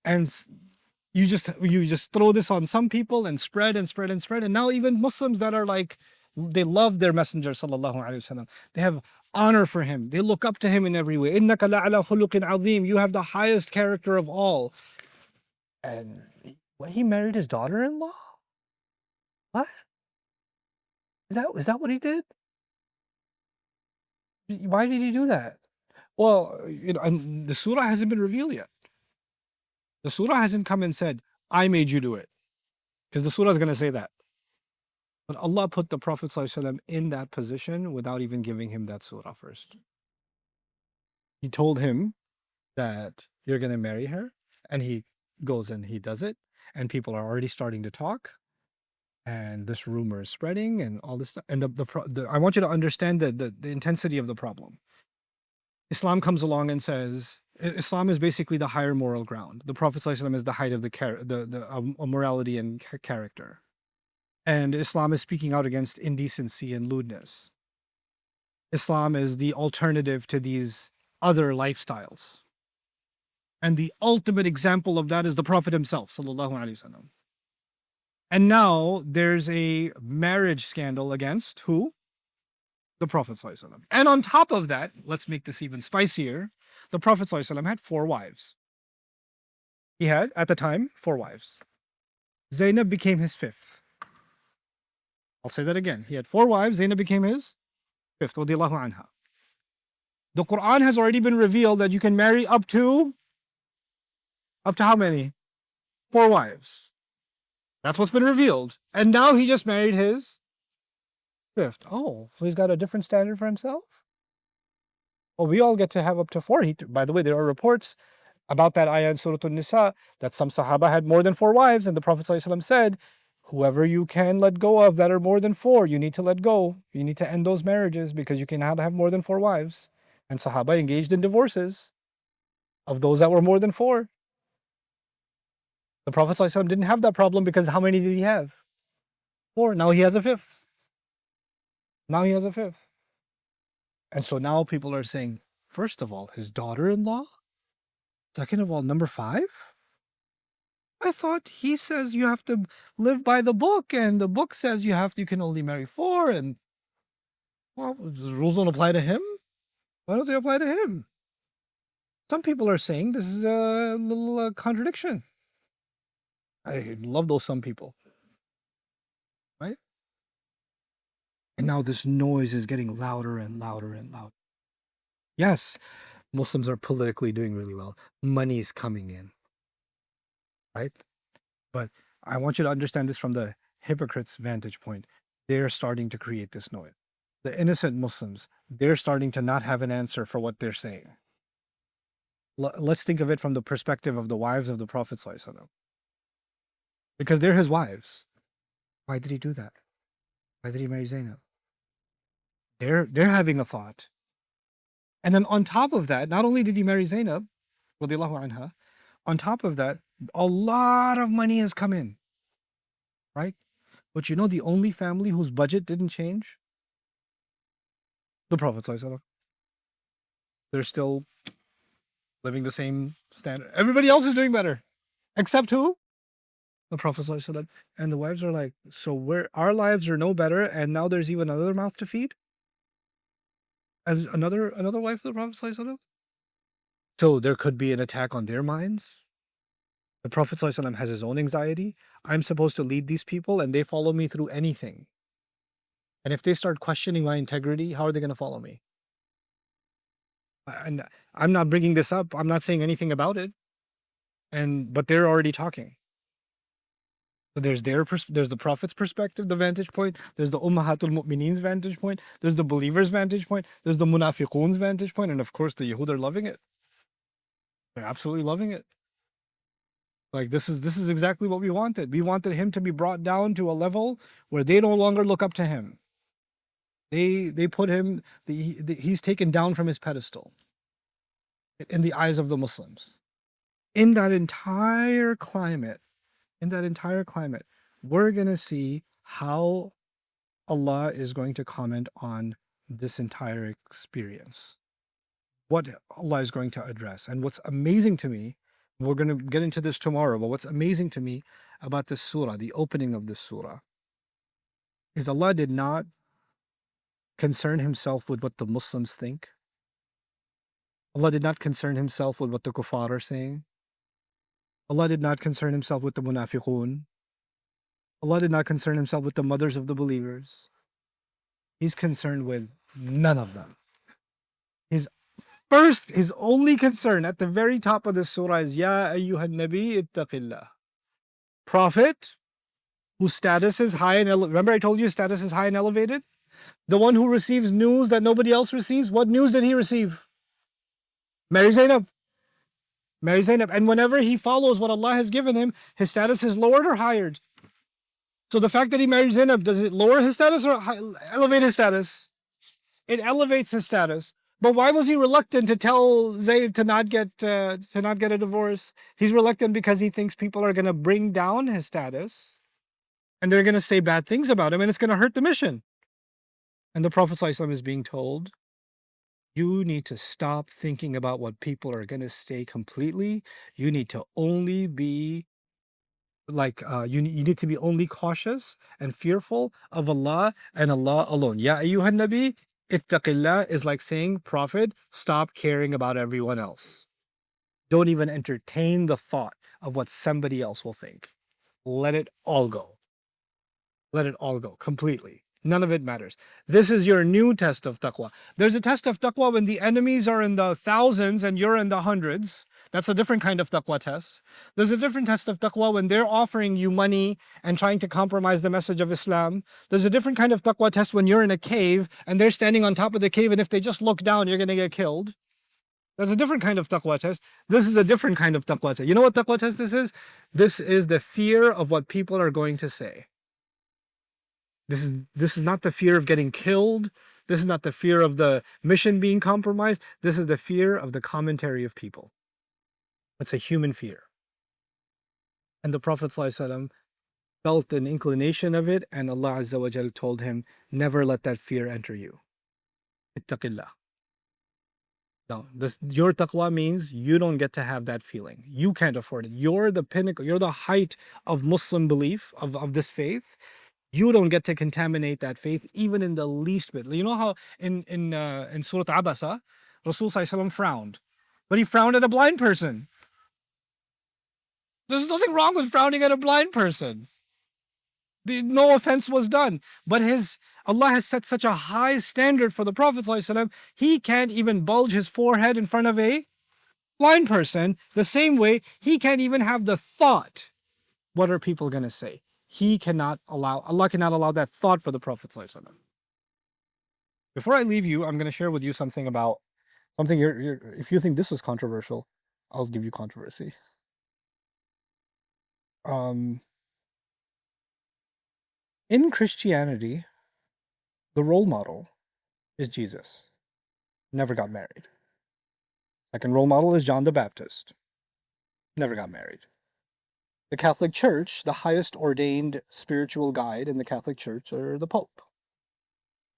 And you just throw this on some people and spread and spread and spread. And now even Muslims that are like, they love their messenger, sallallahu alaihi wasallam. They have honor for him. They look up to him in every way. إِنَّكَ لَعَلَى خُلُقٍ عَظِيمٍ. You have the highest character of all. And what, he married his daughter-in-law? What? Is that what he did? Why did he do that? Well, you know, and the surah hasn't been revealed yet. The surah hasn't come and said, I made you do it. Because the surah is going to say that. But Allah put the Prophet ﷺ in that position without even giving him that surah first. He told him that you're going to marry her. And he goes and he does it. And people are already starting to talk. And this rumor is spreading and all this stuff. And I want you to understand the intensity of the problem. Islam comes along and says, Islam is basically the higher moral ground. The Prophet ﷺ is the height of the morality and character. And Islam is speaking out against indecency and lewdness. Islam is the alternative to these other lifestyles. And the ultimate example of that is the Prophet himself, sallallahu alaihi wasallam. And now there's a marriage scandal against who? The Prophet sallallahu alaihi wasallam. And on top of that, let's make this even spicier, the Prophet sallallahu alaihi wasallam had 4 wives. He had, at the time, 4 wives. Zainab became his 5th. I'll say that again. He had 4 wives, Zainab became his 5th, radiyallahu anha. The Quran has already been revealed that you can marry up to how many? 4 wives. That's what's been revealed. And now he just married his 5th. Oh, so he's got a different standard for himself? Well, we all get to have up to 4. By the way, there are reports about that ayah in Surah An-Nisa, that some Sahaba had more than 4 wives, and the Prophet ﷺ said, whoever you can let go of that are more than 4, you need to let go. You need to end those marriages because you cannot have more than 4 wives. And Sahaba engaged in divorces of those that were more than 4. The Prophet ﷺ didn't have that problem because how many did he have? 4. Now he has a 5th. Now he has a 5th. And so now people are saying, first of all, his daughter-in-law? Second of all, number 5? I thought he says you have to live by the book, and the book says you can only marry 4, and well, the rules don't apply to him. Why don't they apply to him? Some people are saying this is a little contradiction. I love those some people, right? And now this noise is getting louder and louder and louder. Yes, Muslims are politically doing really well. Money's coming in, right? But I want you to understand this from the hypocrites' vantage point. They're starting to create this noise. The innocent Muslims, they're starting to not have an answer for what they're saying. Let's think of it from the perspective of the wives of the Prophet ﷺ. Because they're his wives. Why did he do that? Why did he marry Zainab? They're having a thought. And then on top of that, not only did he marry Zainab, radiallahu anha, on top of that, a lot of money has come in, right? But you know the only family whose budget didn't change? The Prophet ﷺ. They're still living the same standard. Everybody else is doing better. Except who? The Prophet ﷺ. And the wives are like, so our lives are no better, and now there's even another mouth to feed? And another wife of the Prophet ﷺ? So there could be an attack on their minds. The Prophet ﷺ has his own anxiety. I'm supposed to lead these people, and they follow me through anything. And if they start questioning my integrity, how are they going to follow me? And I'm not bringing this up. I'm not saying anything about it. But they're already talking. So there's the Prophet's perspective, the vantage point. There's the Ummahatul Mu'mineen's vantage point. There's the believers' vantage point. There's the Munafiqun's vantage point. And of course, the Yahud are loving it. They're absolutely loving it. Like this is exactly what we wanted. We wanted him to be brought down to a level where they no longer look up to him. They put him, he's taken down from his pedestal in the eyes of the Muslims. In that entire climate, we're going to see how Allah is going to comment on this entire experience. What Allah is going to address. And what's amazing to me, we're going to get into this tomorrow, but what's amazing to me about this surah, the opening of this surah, is Allah did not concern himself with what the Muslims think. Allah did not concern himself with what the kuffar are saying. Allah did not concern himself with the munafiqun. Allah did not concern himself with the mothers of the believers. He's concerned with none of them. His only concern at the very top of this surah is, Ya ayyuhan nabi ittaqillah. Prophet, whose status is high and elevated. Remember I told you his status is high and elevated? The one who receives news that nobody else receives. What news did he receive? Marry Zainab. Marry Zainab. And whenever he follows what Allah has given him, his status is lowered or higher. So the fact that he married Zainab, does it lower his status or elevate his status? It elevates his status. But why was he reluctant to tell Zayd to not get a divorce? He's reluctant because he thinks people are going to bring down his status and they're going to say bad things about him and it's going to hurt the mission. And the Prophet ﷺ is being told, you need to stop thinking about what people are going to say completely. You need to only be you need to be only cautious and fearful of Allah and Allah alone. Ya ayyuhan nabi ittaqillah is like saying, Prophet, stop caring about everyone else. Don't even entertain the thought of what somebody else will think. Let it all go. Let it all go completely. None of it matters. This is your new test of taqwa. There's a test of taqwa when the enemies are in the thousands and you're in the hundreds. That's a different kind of taqwa test. There's a different test of taqwa when they're offering you money and trying to compromise the message of Islam. There's a different kind of taqwa test when you're in a cave and they're standing on top of the cave and if they just look down, you're going to get killed. That's a different kind of taqwa test. This is a different kind of taqwa test. You know what taqwa test this is? This is the fear of what people are going to say. This is not the fear of getting killed. This is not the fear of the mission being compromised. This is the fear of the commentary of people. It's a human fear. And the Prophet ﷺ felt an inclination of it, and Allah Azza wa Jal told him, never let that fear enter you. Ittaqillah. No, your taqwa means you don't get to have that feeling. You can't afford it. You're the pinnacle, you're the height of Muslim belief, of this faith. You don't get to contaminate that faith even in the least bit. You know how in Surah Abasa, Rasul Sallallahu Alaihi Wasallam frowned, but he frowned at a blind person. There's nothing wrong with frowning at a blind person. No offense was done, but Allah has set such a high standard for the Prophet ﷺ, he can't even bulge his forehead in front of a blind person. The same way, he can't even have the thought, what are people going to say? Allah cannot allow that thought for the Prophet ﷺ. Before I leave you, I'm going to share with you something about something if you think this is controversial, I'll give you controversy. In Christianity, the role model is Jesus. Never got married. Second role model is John the Baptist. Never got married. The Catholic Church, the highest ordained spiritual guide in the Catholic Church are the Pope.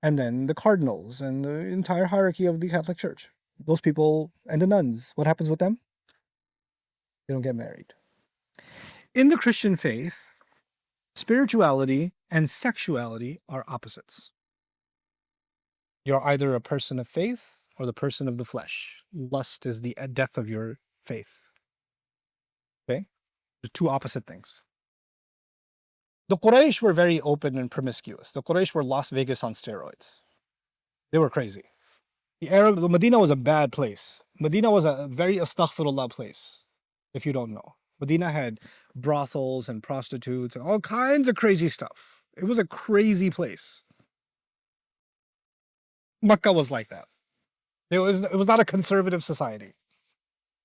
And then the cardinals and the entire hierarchy of the Catholic Church. Those people and the nuns, what happens with them? They don't get married. In the Christian faith, spirituality and sexuality are opposites. You're either a person of faith or the person of the flesh. Lust is the death of your faith. Okay? They're two opposite things. The Quraysh were very open and promiscuous. The Quraysh were Las Vegas on steroids. They were crazy. Medina was a bad place. Medina was a very astaghfirullah place, if you don't know. Medina had brothels and prostitutes and all kinds of crazy stuff. It was a crazy place. Makkah was like that. It was not a conservative society,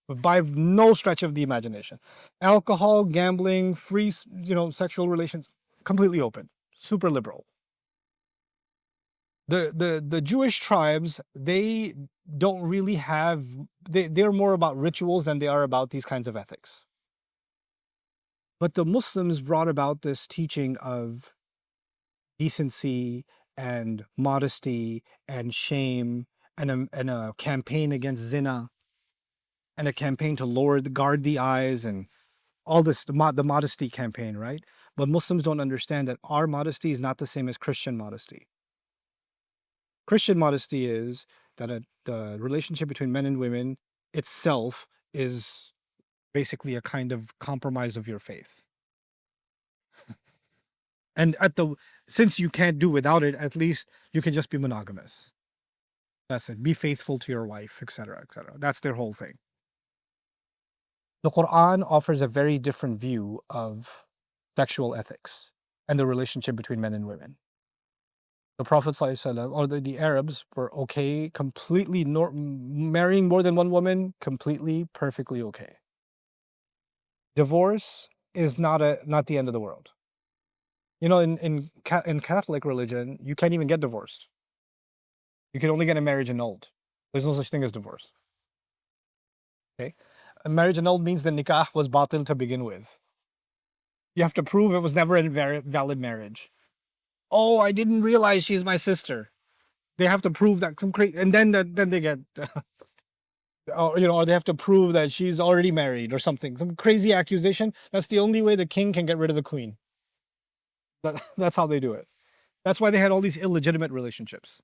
but by no stretch of the imagination. Alcohol, gambling, free, sexual relations, completely open, super liberal. The Jewish tribes, they don't really have, they're more about rituals than they are about these kinds of ethics. But the Muslims brought about this teaching of decency and modesty and shame and a campaign against zina and a campaign to guard the eyes and all this, the modesty campaign, right? But Muslims don't understand that our modesty is not the same as Christian modesty. Christian modesty is that the relationship between men and women itself is basically a kind of compromise of your faith. And since you can't do without it, at least you can just be monogamous. That's it. Be faithful to your wife, etc., etc. That's their whole thing. The Quran offers a very different view of sexual ethics and the relationship between men and women. The Prophet ﷺ, or the Arabs, were okay, completely marrying more than one woman, completely, perfectly okay. Divorce is not the end of the world. In Catholic religion, you can't even get divorced. You can only get a marriage annulled. There's no such thing as divorce. Okay? A marriage annulled means the nikah was batil to begin with. You have to prove it was never a valid marriage. Oh, I didn't realize she's my sister. They have to prove that and then they get, or they have to prove that she's already married or something. Some crazy accusation. That's the only way the king can get rid of the queen. That's how they do it. That's why they had all these illegitimate relationships,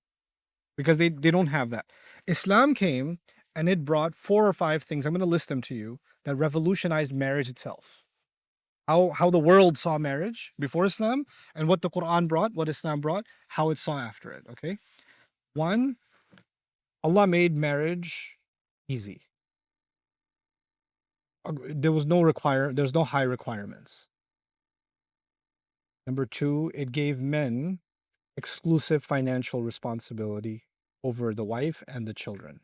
because they don't have that. Islam came and it brought 4 or 5 things, I'm going to list them to you, that revolutionized marriage itself. How the world saw marriage before Islam, and what the Quran brought, what Islam brought, how it saw after it, okay? 1, Allah made marriage easy. There's no high requirements. Number 2, it gave men exclusive financial responsibility over the wife and the children.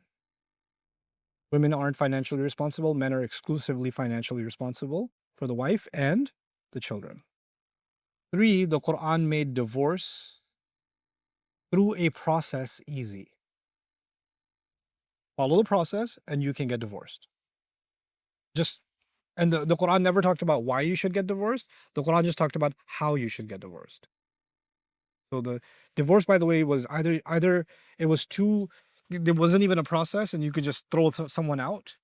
Women aren't financially responsible. Men are exclusively financially responsible for the wife and the children. 3, the Quran made divorce through a process easy. Follow the process and you can get divorced. And the Quran never talked about why you should get divorced. The Quran just talked about how you should get divorced. So the divorce, by the way, was either it was too, there wasn't even a process and you could just throw someone out,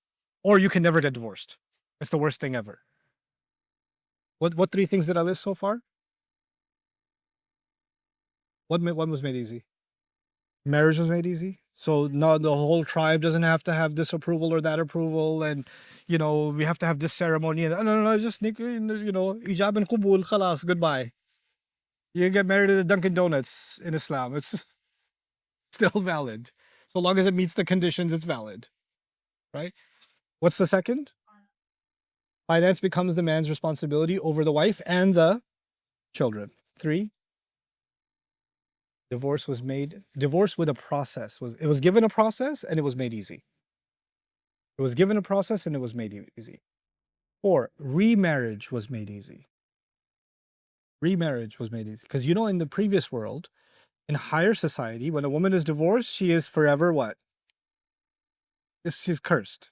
or you can never get divorced. It's the worst thing ever. What 3 things did I list so far? What was made easy? Marriage was made easy. So now the whole tribe doesn't have to have this approval or that approval, and we have to have this ceremony. And no, just ijab and qubul, khalas, goodbye. You get married at a Dunkin' Donuts in Islam. It's still valid. So long as it meets the conditions, it's valid. Right? What's the second? Finance becomes the man's responsibility over the wife and the children. 3, divorce with a process. It was given a process and it was made easy. It was given a process and it was made easy. 4, remarriage was made easy. Remarriage was made easy. Because in the previous world, in higher society, when a woman is divorced, she is forever what? She's cursed.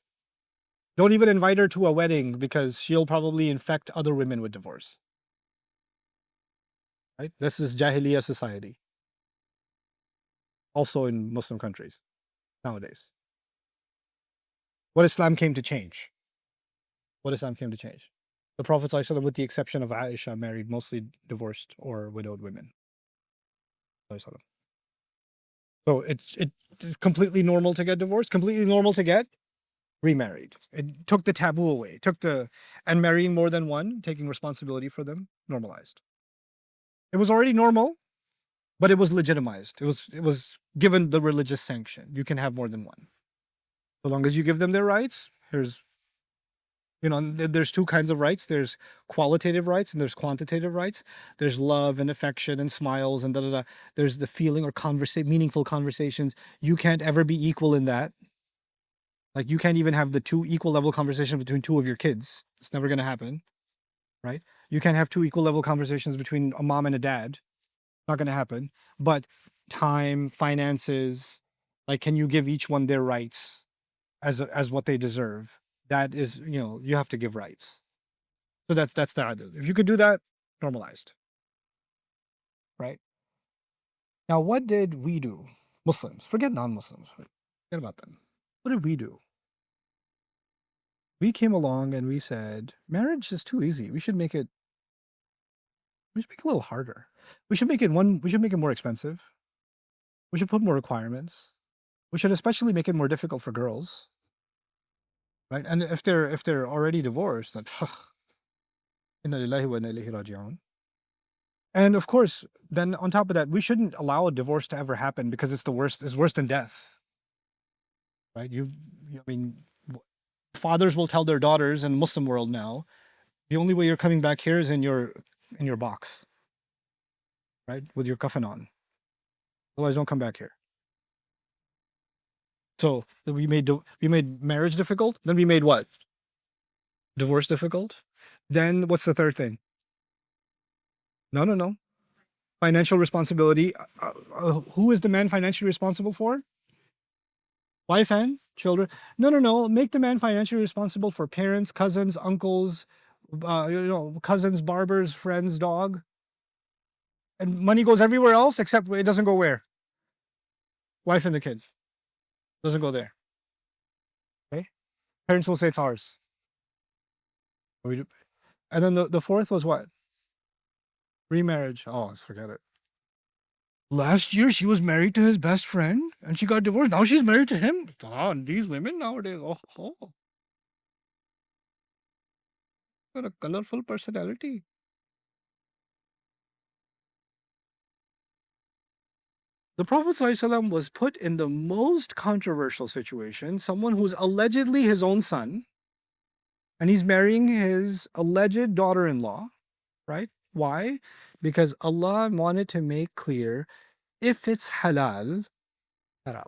Don't even invite her to a wedding because she'll probably infect other women with divorce. Right? This is Jahiliyyah society. Also in Muslim countries nowadays. What Islam came to change. The Prophet ﷺ, with the exception of Aisha, married mostly divorced or widowed women. So it's completely normal to get divorced, completely normal to get remarried. It took the taboo away, and marrying more than one, taking responsibility for them, normalized. It was already normal, but it was legitimized. It was given the religious sanction. You can have more than one. So long as you give them their rights, there's 2 kinds of rights. There's qualitative rights and there's quantitative rights. There's love and affection and smiles and da-da-da. There's the feeling or meaningful conversations. You can't ever be equal in that. Like you can't even have the 2 equal level conversations between 2 of your kids. It's never going to happen, right? You can't have 2 equal level conversations between a mom and a dad. Not going to happen. But time, finances, like can you give each one their rights as what they deserve? That is, you have to give rights. So that's the adl. If you could do that, normalized. Right? Now, what did we do? Muslims, forget non-Muslims. Forget about them. What did we do? We came along and we said, marriage is too easy. We should make it a little harder. We should make it more expensive. We should put more requirements. We should especially make it more difficult for girls. Right? And if they're already divorced, then inna lillahi wa inna ilayhi raji'un. And of course, then on top of that, we shouldn't allow a divorce to ever happen because it's worse than death. Right? Fathers will tell their daughters in the Muslim world now, the only way you're coming back here is in your box. Right? With your coffin on. Otherwise, don't come back here. So we made marriage difficult. Then we made what? Divorce difficult. Then what's the third thing? No. Financial responsibility. Who is the man financially responsible for? Wife and children. No. Make the man financially responsible for parents, cousins, uncles, cousins, barbers, friends, dog. And money goes everywhere else except it doesn't go where? Wife and the kid. Doesn't go there. Okay? Parents will say it's ours. And then the 4th was what? Remarriage. Oh, forget it. Last year she was married to his best friend and she got divorced. Now she's married to him. Oh, these women nowadays. Oh. Got a colorful personality. The Prophet ﷺ was put in the most controversial situation. Someone who's allegedly his own son, and he's marrying his alleged daughter-in-law, right? Why? Because Allah wanted to make clear, if it's halal, haram,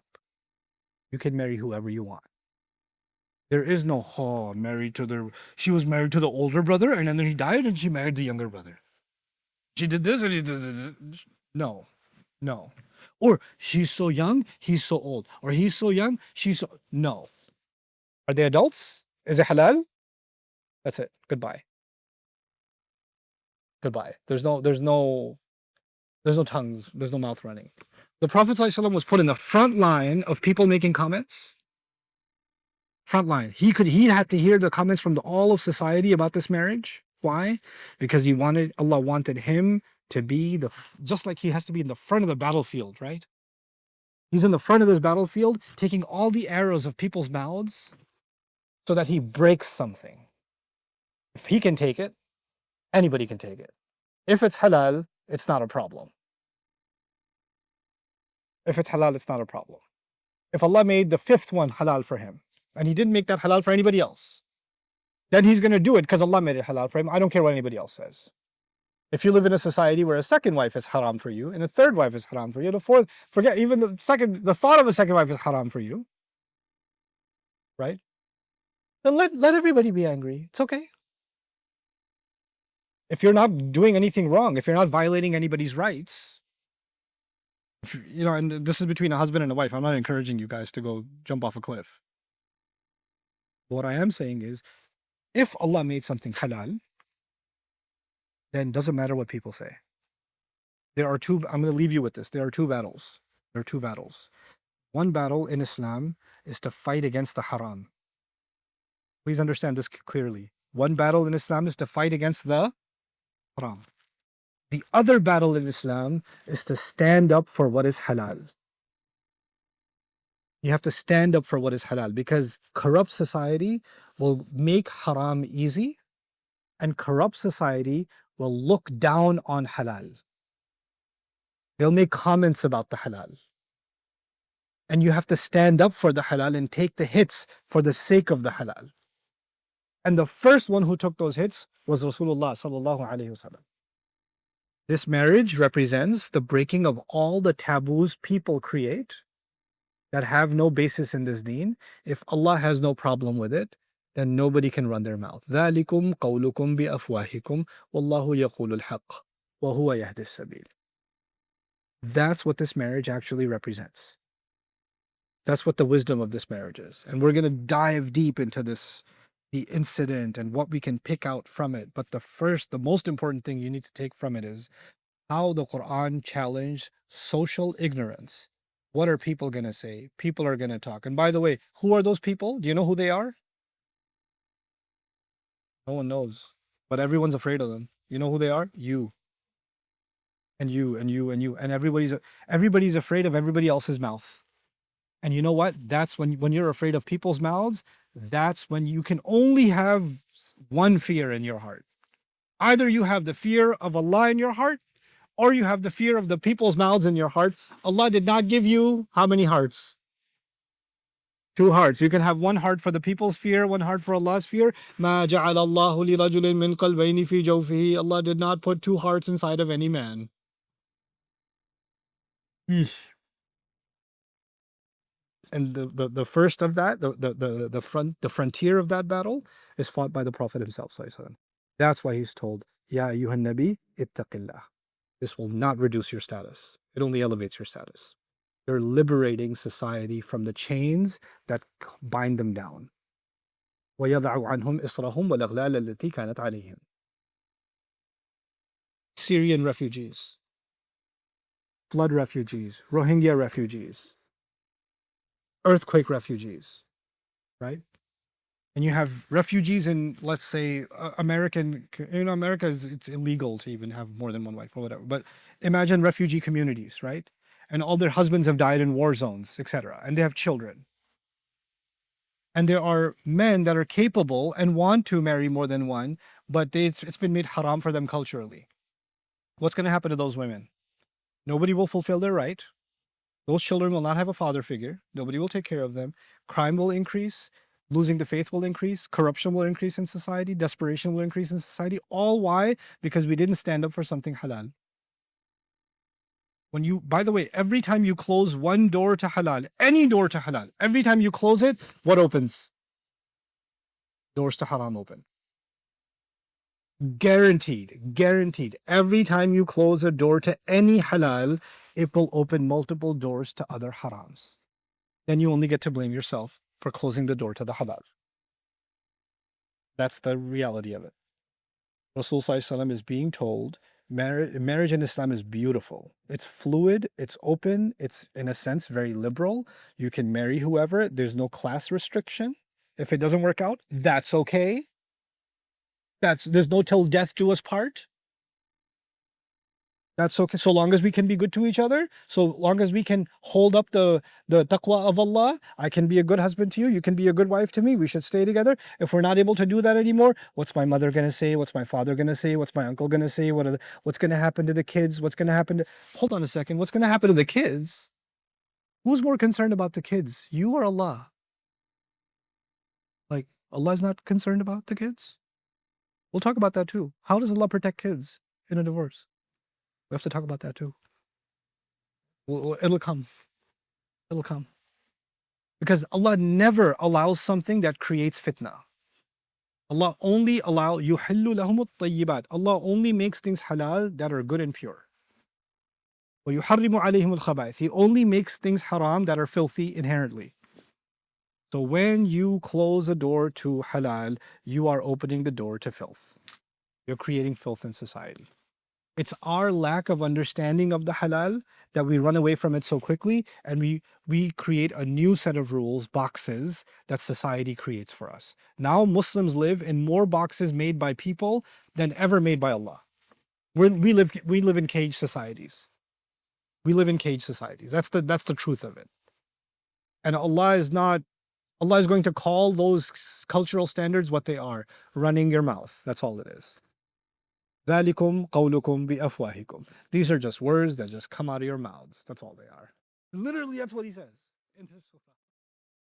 you can marry whoever you want. There is no, oh, she was married to the older brother and then he died and she married the younger brother. She did this and he did. No, no. Or she's so young, he's so old. Or he's so young, she's so. No. Are they adults? Is it halal? That's it. Goodbye. Goodbye. There's no tongues. There's no mouth running. The Prophet ﷺ was put in the front line of people making comments. Front line. He had to hear the comments from all of society about this marriage. Why? Because Allah wanted him to be just like he has to be in the front of the battlefield, right? He's in the front of this battlefield, taking all the arrows of people's mouths so that he breaks something. If he can take it, anybody can take it. If it's halal, it's not a problem. If it's halal, it's not a problem. If Allah made the fifth one halal for him, and he didn't make that halal for anybody else, then he's going to do it because Allah made it halal for him. I don't care what anybody else says. If you live in a society where a second wife is haram for you, and a third wife is haram for you, the fourth, forget even the thought of a second wife is haram for you, right? Then let everybody be angry. It's okay. If you're not doing anything wrong, if you're not violating anybody's rights, and this is between a husband and a wife. I'm not encouraging you guys to go jump off a cliff. But what I am saying is, if Allah made something halal, then it doesn't matter what people say. I'm going to leave you with this. There are two battles. One battle in Islam is to fight against the haram. Please understand this clearly. One battle in Islam is to fight against the haram. The other battle in Islam is to stand up for what is halal. You have to stand up for what is halal, because corrupt society will make haram easy, and corrupt society will look down on halal. They'll make comments about the halal. And you have to stand up for the halal and take the hits for the sake of the halal. And the first one who took those hits was Rasulullah sallallahu alaihi wasallam. This marriage represents the breaking of all the taboos people create that have no basis in this deen. If Allah has no problem with it, then nobody can run their mouth. ذَلِكُمْ قَوْلُكُمْ بِأَفْوَاهِكُمْ وَاللَّهُ يَقُولُ الْحَقِّ وَهُوَ يَهْدِي السَّبِيلَ. That's what this marriage actually represents. That's what the wisdom of this marriage is. And we're going to dive deep into the incident and what we can pick out from it. But the most important thing you need to take from it is how the Quran challenged social ignorance. What are people going to say? People are going to talk. And by the way, who are those people? Do you know who they are? No one knows. But everyone's afraid of them. You know who they are? You. And you, and you, and you. And everybody's afraid of everybody else's mouth. And you know what? That's when you're afraid of people's mouths, that's when you can only have one fear in your heart. Either you have the fear of Allah in your heart, or you have the fear of the people's mouths in your heart. Allah did not give you how many hearts? 2 hearts. You can have one heart for the people's fear, one heart for Allah's fear. مَا جَعَلَ اللَّهُ لِرَجُلٍ مِّن قَلْبَيْنِ فِي جَوْفِهِ. Allah did not put 2 hearts inside of any man. Eesh. And the first of that, the frontier of that battle is fought by the Prophet himself. That's why he's told, Ya ayyuhan nabi ittaqillah. This will not reduce your status. It only elevates your status. You're liberating society from the chains that bind them down. وَيَضَعُ عَنْهُمْ إِصْرَهُمْ وَالْأَغْلَالَ الَّتِي كَانَتْ عَلَيْهِمْ. Syrian refugees, flood refugees, Rohingya refugees, earthquake refugees, right? And you have refugees in, let's say, America, it's illegal to even have more than one wife or whatever. But imagine refugee communities, right? And all their husbands have died in war zones, etc. And they have children. And there are men that are capable and want to marry more than one, but it's been made haram for them culturally. What's going to happen to those women? Nobody will fulfill their right. Those children will not have a father figure. Nobody will take care of them. Crime will increase. Losing the faith will increase. Corruption will increase in society. Desperation will increase in society. All why? Because we didn't stand up for something halal. By the way, every time you close one door to halal, any door to halal, every time you close it, what opens? doors to haram open. Guaranteed, guaranteed. Every time you close a door to any halal, it will open multiple doors to other harams. Then you only get to blame yourself for closing the door to the halal. That's the reality of it. Rasul Sallallahu Alaihi Wasallam is being told marriage in Islam is beautiful. It's fluid, it's open, it's in a sense very liberal. You can marry whoever, there's no class restriction. If it doesn't work out, that's okay. There's no till death do us part. That's okay. So long as we can be good to each other, so long as we can hold up the taqwa of Allah, I can be a good husband to you, you can be a good wife to me, we should stay together. If we're not able to do that anymore, what's my mother going to say? What's my father going to say? What's my uncle going to say? What's going to happen to the kids? What's going to happen to... Hold on a second. What's going to happen to the kids? Who's more concerned about the kids? You or Allah? Like, Allah is not concerned about the kids? We'll talk about that too. How does Allah protect kids in a divorce? We have to talk about that too. It'll come. It'll come. Because Allah never allows something that creates fitna. Allah only yuhillu lahum at-tayyibat. Allah only makes things halal that are good and pure. وَيُحَرِّمُ عَلَيْهِمُ الْخَبَائِثِ. He only makes things haram that are filthy inherently. So when you close a door to halal, you are opening the door to filth. You're creating filth in society. It's our lack of understanding of the halal that we run away from it so quickly, and we create a new set of rules, boxes, that society creates for us. Now Muslims live in more boxes made by people than ever made by Allah. We live in cage societies. We live in cage societies. That's the truth of it. And Allah is going to call those cultural standards what they are, running your mouth. That's all it is. ذَلِكُمْ قَوْلُكُمْ بِأَفْوَاهِكُمْ. These are just words that just come out of your mouths. That's all they are. Literally, that's what he says in his